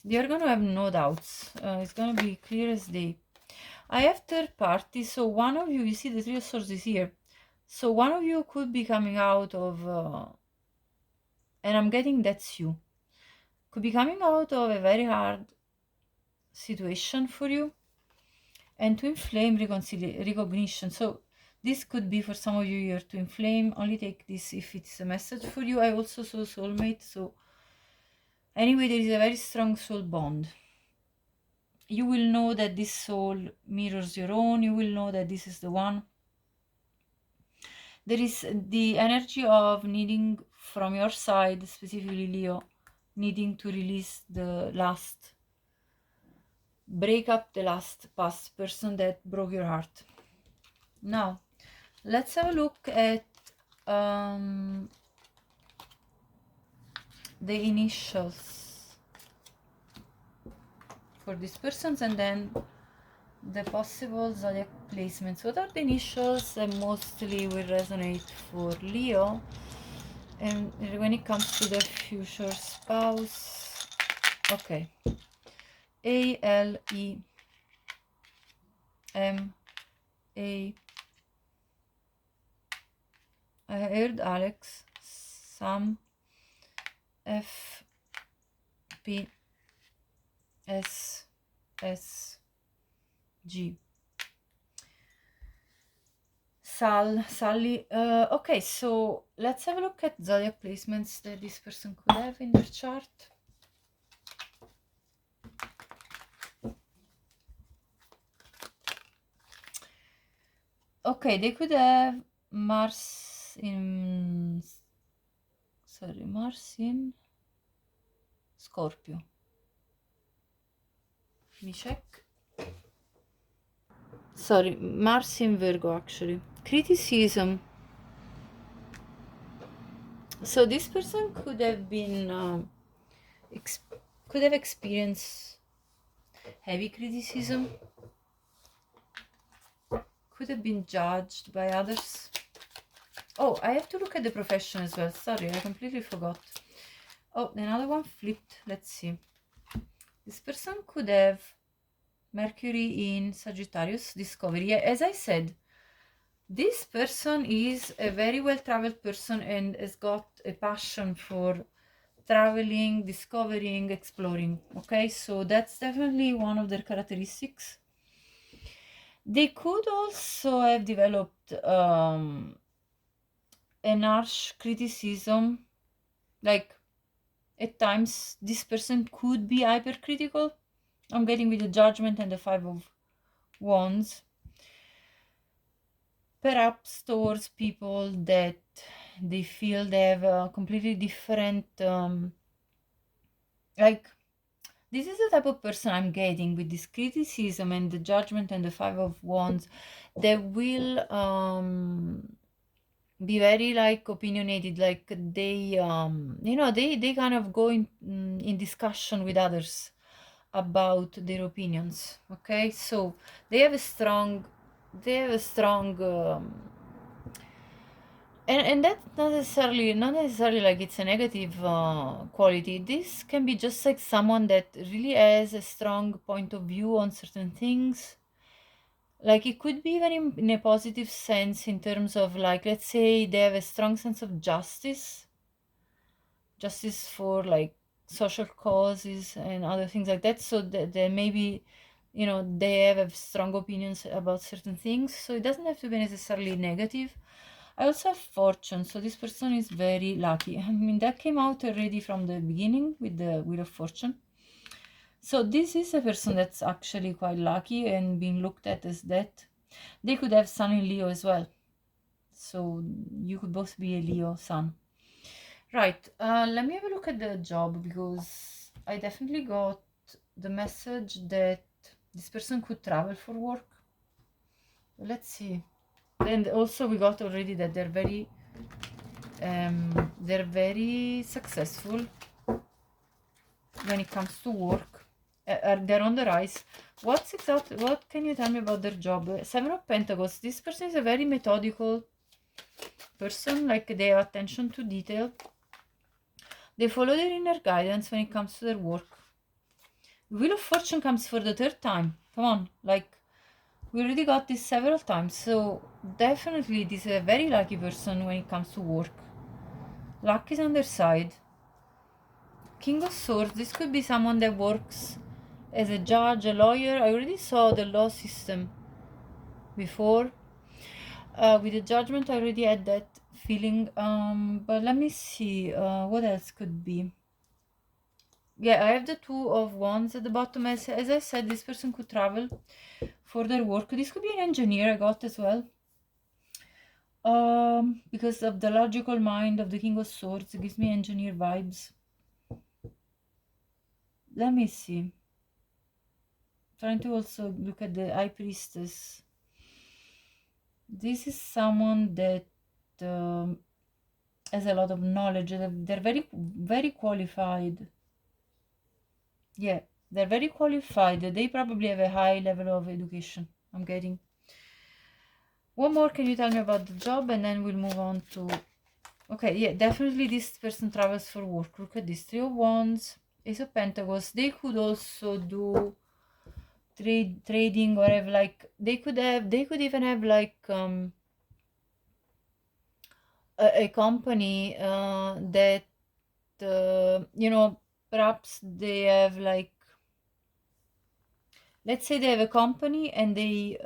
You're gonna have no doubts. It's gonna be clear as day. I have third party, so one of you see the Three of Swords is here. So one of you could be coming out of, and I'm getting that's you, could be coming out of a very hard situation for you, and twin flame recognition. So this could be for some of you your twin flame. Only take this if it's a message for you. I also saw soulmate, so anyway, there is a very strong soul bond. You will know that this soul mirrors your own. You will know that this is the one. There is the energy of needing from your side, specifically Leo, needing to release the break up the last past person that broke your heart. Now, let's have a look at the initials for these persons, and then the possible zodiac placements. What are the initials that mostly will resonate for Leo? And when it comes to the future spouse, okay, A-L-E, M-A, I heard Alex, Sam, F-P, S-S-G. Sally. Okay, so let's have a look at zodiac placements that this person could have in their chart. Okay, they could have Mars in Scorpio. Let me check. Sorry, Mars in Virgo, actually. Criticism. So this person could have been could have experienced heavy criticism, could have been judged by others. Oh, I have to look at the profession as well. Sorry, I completely forgot. Oh, another one flipped. Let's see. This person could have Mercury in Sagittarius, discovery. As I said, this person is a very well-traveled person and has got a passion for traveling, discovering, exploring. Okay, so that's definitely one of their characteristics. They could also have developed an harsh criticism, like at times this person could be hypercritical. I'm getting with the Judgment and the Five of Wands, perhaps towards people that they feel they have a completely different like, this is the type of person I'm getting with this criticism and the Judgment and the Five of Wands, that will be very like opinionated, like they you know, they kind of go in discussion with others about their opinions. Okay, so they have a strong and that's not necessarily like it's a negative quality. This can be just like someone that really has a strong point of view on certain things. Like it could be even in a positive sense, in terms of, like, let's say they have a strong sense of justice for like social causes and other things like that. So that maybe, you know, they have strong opinions about certain things. So it doesn't have to be necessarily negative. I also have fortune, so this person is very lucky. I mean, that came out already from the beginning with the Wheel of Fortune. So this is a person that's actually quite lucky and being looked at as that. They could have Sun in Leo as well. So you could both be a Leo Sun. Right, let me have a look at the job, because I definitely got the message that this person could travel for work. Let's see. And also we got already that they're very successful when it comes to work. They're on the rise. What can you tell me about their job? Seven of Pentacles. This person is a very methodical person, like they have attention to detail. They follow their inner guidance when it comes to their work. Wheel of Fortune comes for the third time. Come on, like, we already got this several times. So definitely this is a very lucky person when it comes to work. Luck is on their side. King of Swords. This could be someone that works as a judge, a lawyer. I already saw the law system before. With the Judgment, I already had that feeling. But let me see. What else could be? Yeah, I have the Two of Wands at the bottom. As I said, this person could travel for their work. This could be an engineer I got as well. Because of the logical mind of the King of Swords, it gives me engineer vibes. Let me see. trying to also look at the High Priestess. This is someone that has a lot of knowledge. They're very, very qualified. Yeah, they're very qualified. They probably have a high level of education. I'm getting. One more, can you tell me about the job? And then we'll move on to... Okay, yeah, definitely this person travels for work. Look at this. 3 of Wands, Ace of Pentacles. They could also do trading, or have like... They could even have like a company that, you know, perhaps they have like... Let's say they have a company and they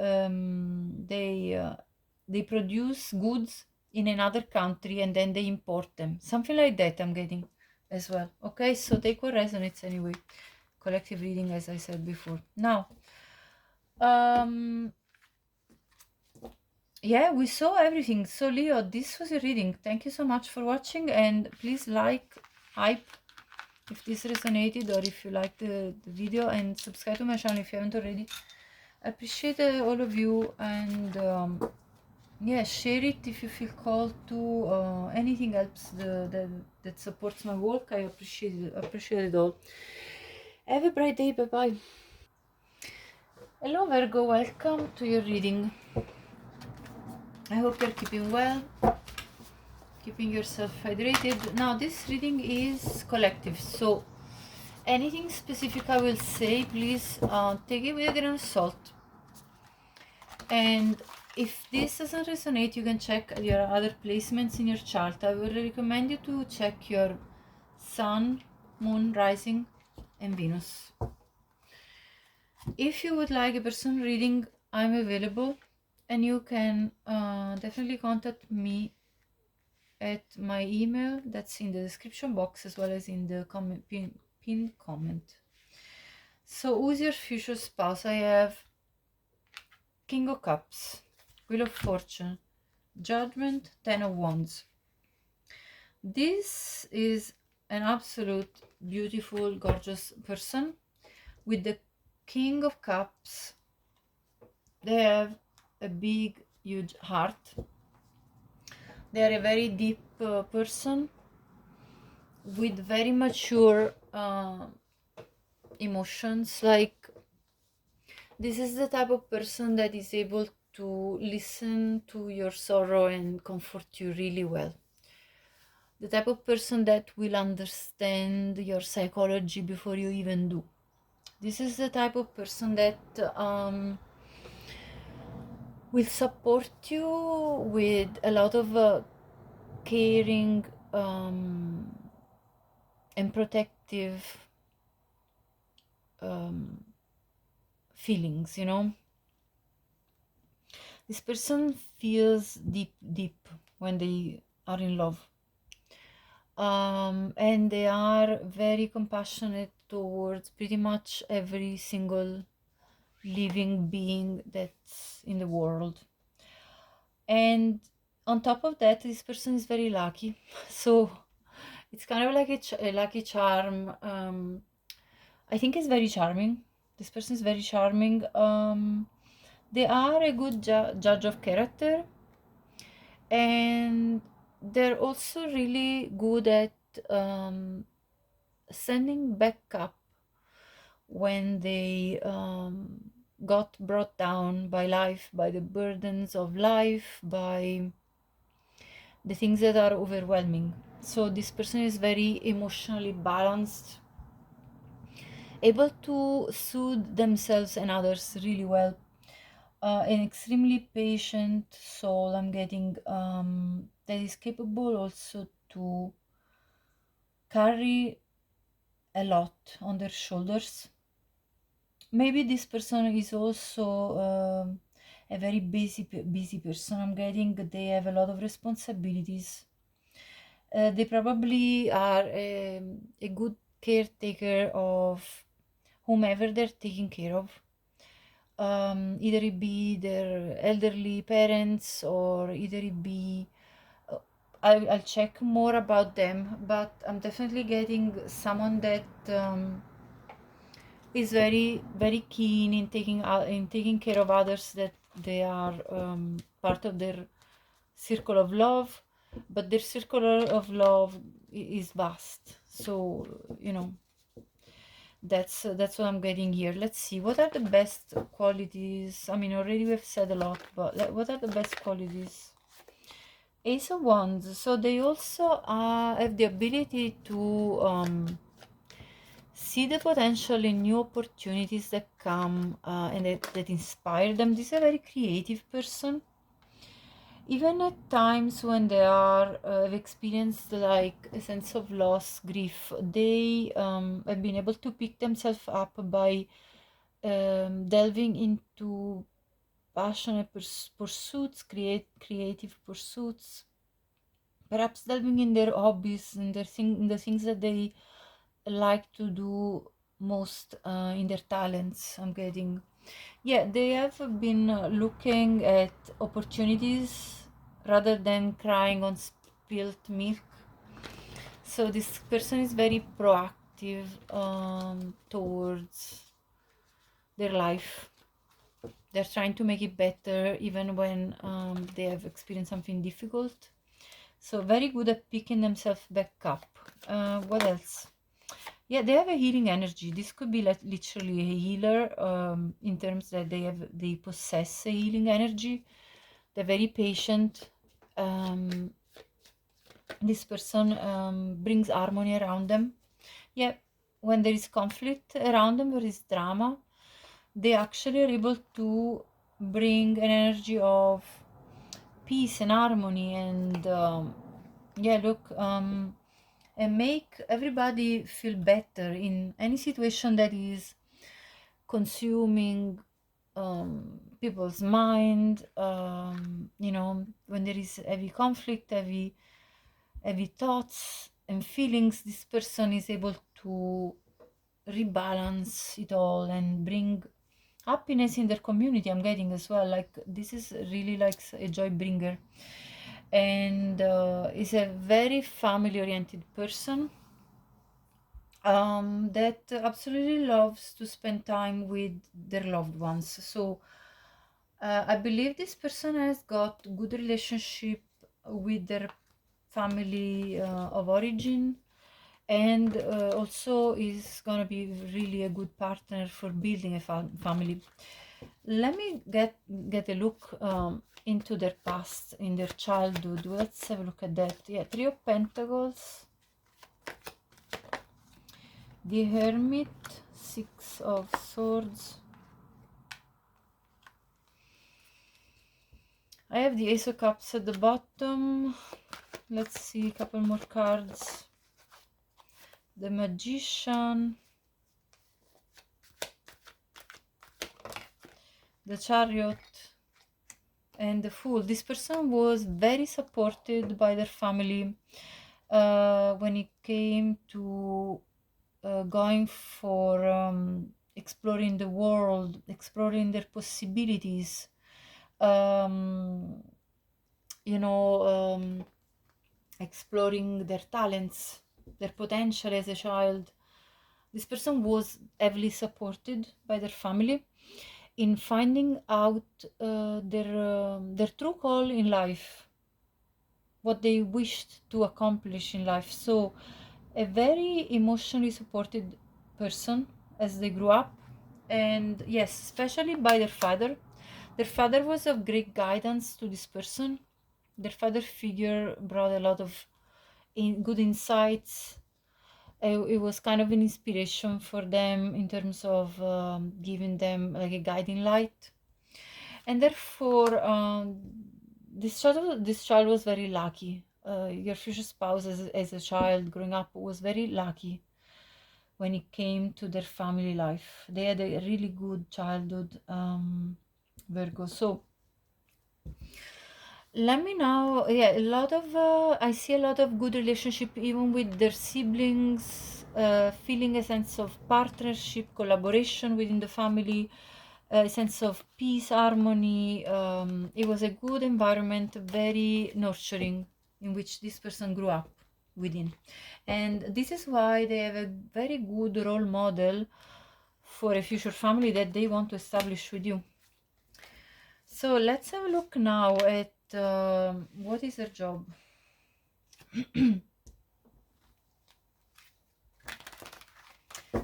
produce goods in another country and then they import them. Something like that I'm getting as well. Okay, so take what resonates anyway. Collective reading, as I said before. Now, yeah, we saw everything. So Leo, this was your reading. Thank you so much for watching, and please like, hype if this resonated, or if you liked the video, and subscribe to my channel if you haven't already. I appreciate all of you, and yeah, share it if you feel called to. Anything else that supports my work, I appreciate it all. Have a bright day. Bye bye. Hello Virgo, welcome to your reading. I hope you're keeping well, keeping yourself hydrated. Now this reading is collective, so anything specific I will say, please take it with a grain of salt. And if this doesn't resonate, you can check your other placements in your chart. I would recommend you to check your Sun, Moon, Rising, and Venus. If you would like a personal reading, I'm available, and you can definitely contact me at my email that's in the description box, as well as in the pinned comment. So who's your future spouse? I have King of Cups, Wheel of Fortune, Judgment, 10 of Wands. This is an absolute beautiful, gorgeous person with the King of Cups. They have a big, huge heart. They are a very deep person with very mature emotions. Like, this is the type of person that is able to listen to your sorrow and comfort you really well. The type of person that will understand your psychology before you even do. This is the type of person that will support you with a lot of caring and protective feelings, you know. This person feels deep when they are in love. And they are very compassionate towards pretty much every single living being that's in the world. And on top of that, this person is very lucky. So it's kind of like a lucky charm. I think it's very charming. This person is very charming. They are a good judge of character, and they're also really good at sending back up when they got brought down by life, by the burdens of life, by the things that are overwhelming. So this person is very emotionally balanced, able to soothe themselves and others really well. An extremely patient soul, I'm getting, that is capable also to carry a lot on their shoulders. Maybe this person is also a very busy person. I'm getting they have a lot of responsibilities. They probably are a good caretaker of whomever they're taking care of. Either it be their elderly parents, or either it be... I'll check more about them, but I'm definitely getting someone that is very, very keen in taking care of others, that they are part of their circle of love, but their circle of love is vast. So, you know, that's what I'm getting here. Let's see, what are the best qualities? I mean, already we've said a lot, but what are the best qualities? Ace of Wands. So they also have the ability to see the potential in new opportunities that come and that inspire them. This is a very creative person. Even at times when they are have experienced like a sense of loss, grief, they have been able to pick themselves up by delving into passionate pursuits, creative pursuits, perhaps delving in their hobbies and in the things that they like to do most, in their talents. I'm getting, yeah, they have been looking at opportunities rather than crying on spilt milk. So this person is very proactive towards their life. They're trying to make it better even when they have experienced something difficult. So very good at picking themselves back up. What else? Yeah, they have a healing energy. This could be like literally a healer, in terms that they possess a healing energy. They're very patient. This person brings harmony around them. Yeah, when there is conflict around them, there is drama, they actually are able to bring an energy of peace and harmony, and yeah, look, and make everybody feel better in any situation that is consuming people's mind. You know, when there is heavy conflict, heavy thoughts and feelings, this person is able to rebalance it all and bring happiness in their community. I'm getting as well, like this is really like a joy bringer, and is a very family oriented person, that absolutely loves to spend time with their loved ones. So I believe this person has got good relationship with their family of origin, and also is gonna be really a good partner for building a family. Let me get a look into their past, in their childhood. Let's have a look at that. Yeah, Three of Pentacles, the Hermit, Six of Swords. I have the Ace of Cups at the bottom. Let's see a couple more cards. The Magician, the Chariot, and the Fool. This person was very supported by their family when it came to going for exploring the world, exploring their possibilities, you know, exploring their talents, their potential as a child. This person was heavily supported by their family in finding out their true call in life, what they wished to accomplish in life. So a very emotionally supported person as they grew up, and yes, especially by their father. Their father was of great guidance to this person. Their father figure brought a lot of good insights. It was kind of an inspiration for them in terms of giving them like a guiding light, and therefore this child was very lucky. Your future spouse as a child growing up was very lucky when it came to their family life. They had a really good childhood, Virgo. So let me now, yeah, a lot of I see a lot of good relationship even with their siblings, feeling a sense of partnership, collaboration within the family, a sense of peace, harmony. It was a good environment, very nurturing, in which this person grew up within, and this is why they have a very good role model for a future family that they want to establish with you. So let's have a look now at what is their job.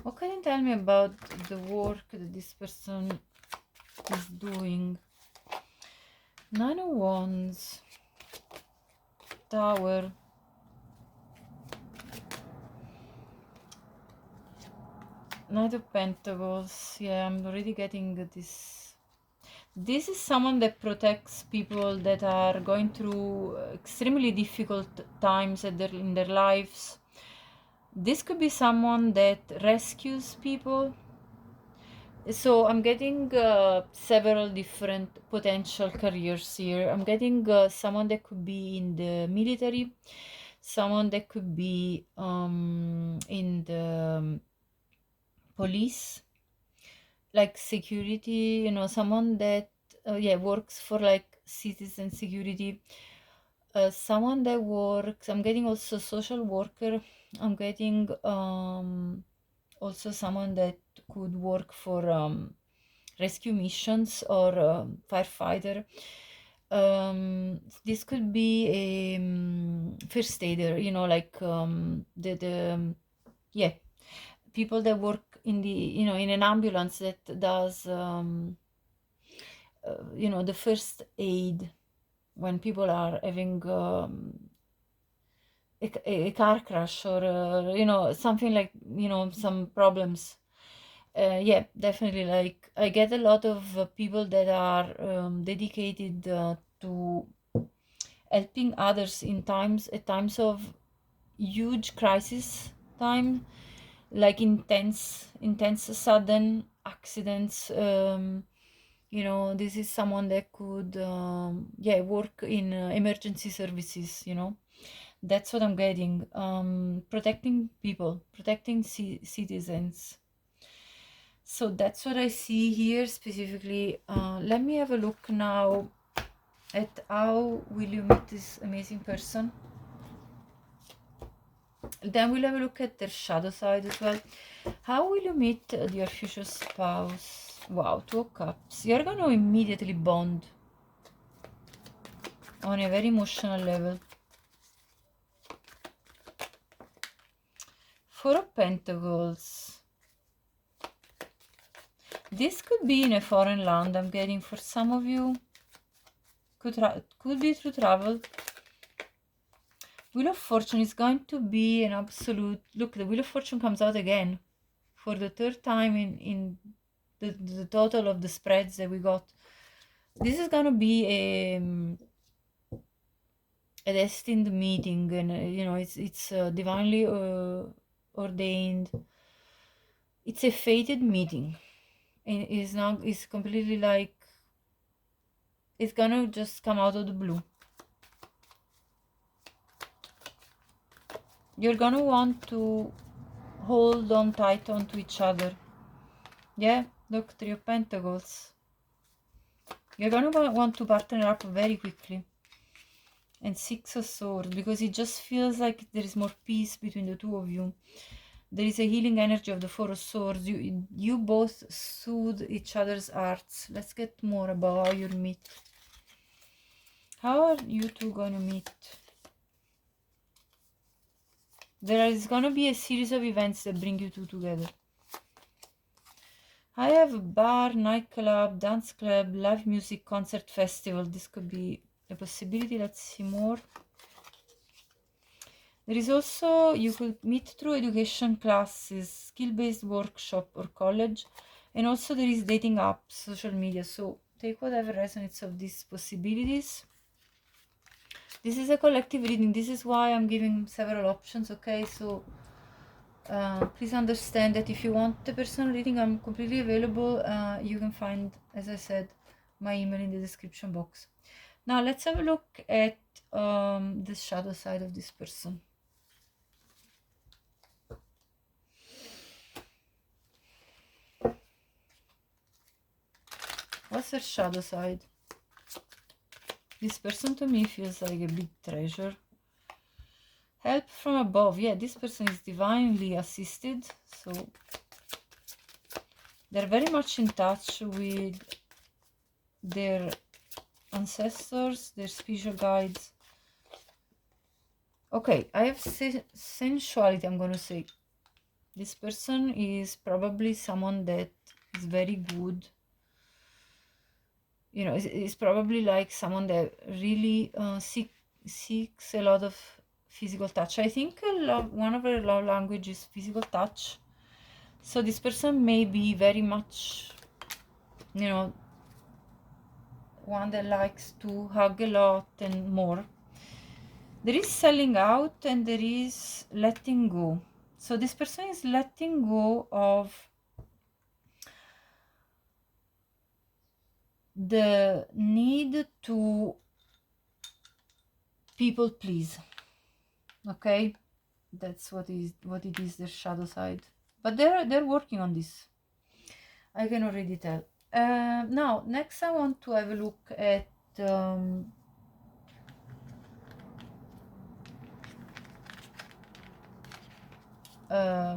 What can you tell me about the work that this person is doing? Nine of Wands, Tower, Knight of Pentacles. Yeah, I'm already getting this. This is someone that protects people that are going through extremely difficult times in their lives. This could be someone that rescues people. So I'm getting several different potential careers here. I'm getting someone that could be in the military, someone that could be in the police, like security, you know, someone that yeah, works for like citizen security, someone that works. I'm getting also social worker. I'm getting also someone that could work for rescue missions or firefighter. This could be a first aider, you know, like the yeah, people that work in the, you know, in an ambulance that does you know, the first aid when people are having a car crash or you know, something like, you know, some problems. Yeah, definitely. Like I get a lot of people that are dedicated to helping others in times of huge crisis time, like intense sudden accidents. You know, this is someone that could yeah, work in emergency services, you know. That's what I'm getting. Protecting people, protecting citizens. So that's what I see here specifically. Let me have a look now at how will you meet this amazing person. Then we'll have a look at their shadow side as well. How will you meet your future spouse? Wow, Two of Cups. You're going to immediately bond on a very emotional level. Four of Pentacles. This could be in a foreign land, I'm getting, for some of you. Could be through travel. Wheel of Fortune is going to be an absolute... Look, the Wheel of Fortune comes out again for the third time in the total of the spreads that we got. This is going to be a destined meeting, and you know, it's divinely ordained. It's a fated meeting. And it's completely like... It's going to just come out of the blue. You're going to want to hold on tight onto each other. Yeah, look, Three of Pentacles. You're going to want to partner up very quickly. And Six of Swords, because it just feels like there is more peace between the two of you. There is a healing energy of the Four of Swords. You both soothe each other's hearts. Let's get more about how you'll meet. How are you two going to meet? There is going to be a series of events that bring you two together. I have a bar, nightclub, dance club, live music, concert, festival. This could be a possibility. Let's see more. There is also, you could meet through education classes, skill-based workshop or college. And also there is dating apps, social media. So take whatever resonates of these possibilities. This is a collective reading. This is why I'm giving several options, okay? So please understand that if you want the personal reading, I'm completely available. You can find, as I said, my email in the description box. Now let's have a look at the shadow side of this person. What's their shadow side? This person to me feels like a big treasure. Help from above. Yeah, this person is divinely assisted. So They're very much in touch with their ancestors, their spiritual guides. Okay, I have sensuality, I'm gonna say. This person is probably someone that is very good. You know, is probably like someone that really seeks a lot of physical touch. I think one of her love language is physical touch. So this person may be very much, you know, one that likes to hug a lot and more. There is selling out and there is letting go. So this person is letting go of the need to people please. Okay, that's what it is, their shadow side. But they're working on this. I can already tell. Now, next I want to have a look at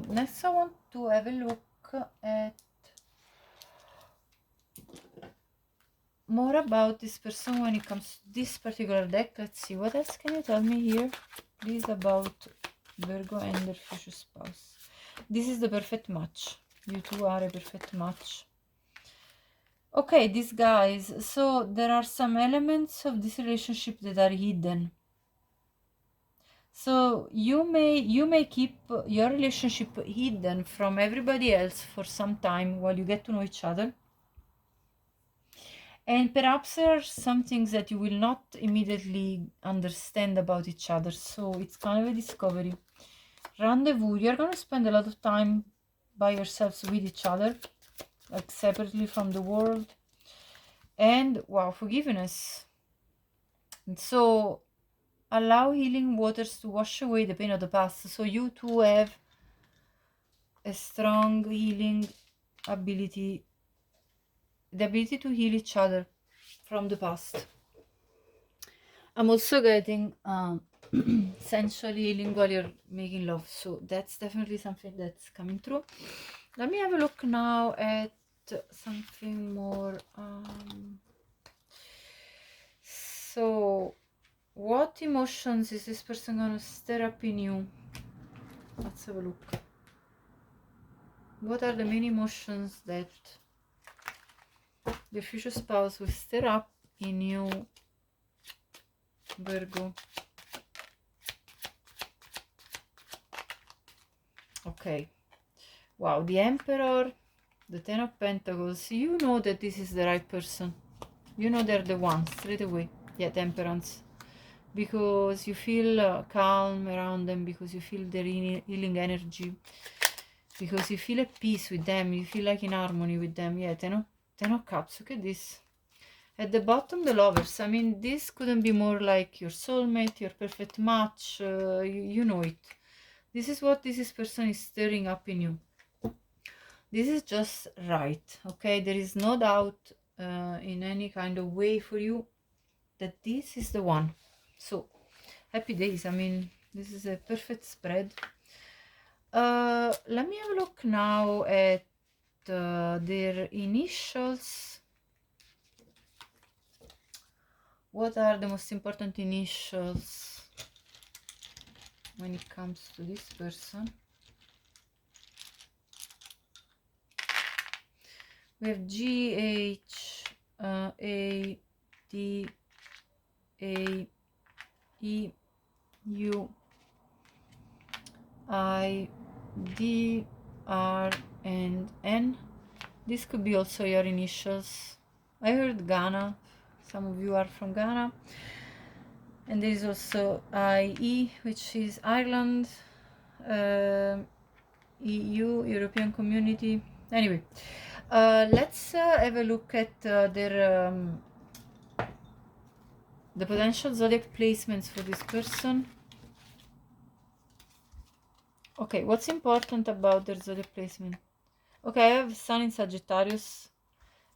next I want to have a look at more about this person when it comes to this particular deck. Let's see, what else can you tell me here, please, about Virgo and their future spouse? This is the perfect match. You two are a perfect match. Okay, these guys, so there are some elements of this relationship that are hidden. So you may keep your relationship hidden from everybody else for some time while you get to know each other. And perhaps there are some things that you will not immediately understand about each other. So it's kind of a discovery. Rendezvous, you're going to spend a lot of time by yourselves with each other, like separately from the world. And wow, forgiveness. And so allow healing waters to wash away the pain of the past. So you two have a strong healing ability, the ability to heal each other from the past. I'm also getting sensual healing while you're making love, so that's definitely something that's coming through. Let me have a look now at something more. So what emotions is this person gonna stir up in you? Let's have a look. What are the main emotions that the future spouse will stir up in you, Virgo? Okay. Wow, the Emperor, the Ten of Pentacles. You know that this is the right person. You know they're the one straight away. Yeah, Temperance. Because you feel calm around them, because you feel their healing energy, because you feel at peace with them, you feel like in harmony with them. Yeah, Ten of Cups, look at this. At the bottom, the Lovers. I mean, this couldn't be more like your soulmate, your perfect match. You know it. This is what this person is stirring up in you. This is just right, okay? There is no doubt in any kind of way for you that this is the one. So, happy days. I mean, this is a perfect spread. Let me have a look now at their initials. What are the most important initials when it comes to this person? We have G, H, A, D, A, E, U, I, D, R, and N. This could be also your initials. I heard Ghana. Some of you are from Ghana. And there is also IE, which is Ireland, EU, European Community. Anyway, let's have a look at the potential zodiac placements for this person. Okay, what's important about their zodiac placement? Okay, I have Sun in Sagittarius,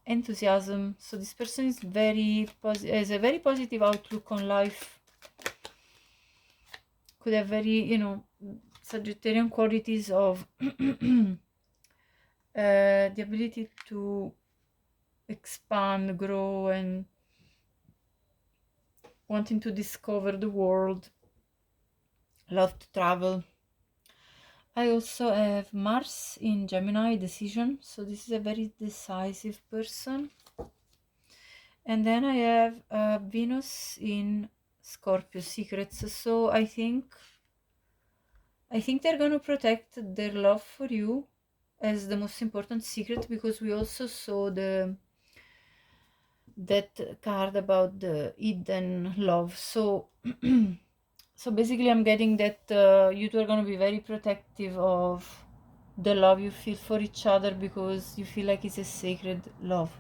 enthusiasm. So this person is has a very positive outlook on life. Could have very, you know, Sagittarian qualities of the ability to expand, grow, and wanting to discover the world, love to travel. I also have Mars in Gemini, decision, so this is a very decisive person. And then I have Venus in Scorpio, secrets. So I think they're going to protect their love for you as the most important secret, because we also saw that card about the hidden love. So so basically I'm getting that you two are going to be very protective of the love you feel for each other, because you feel like it's a sacred love.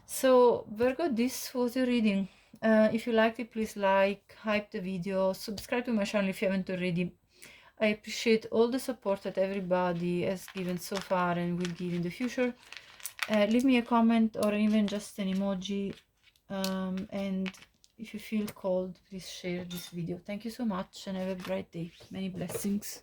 So Virgo, this was your reading. If you liked it, please like, hype the video, subscribe to my channel if you haven't already. I appreciate all the support that everybody has given so far and will give in the future. Leave me a comment or even just an emoji, and if you feel called, please share this video. Thank you so much and have a bright day. Many blessings.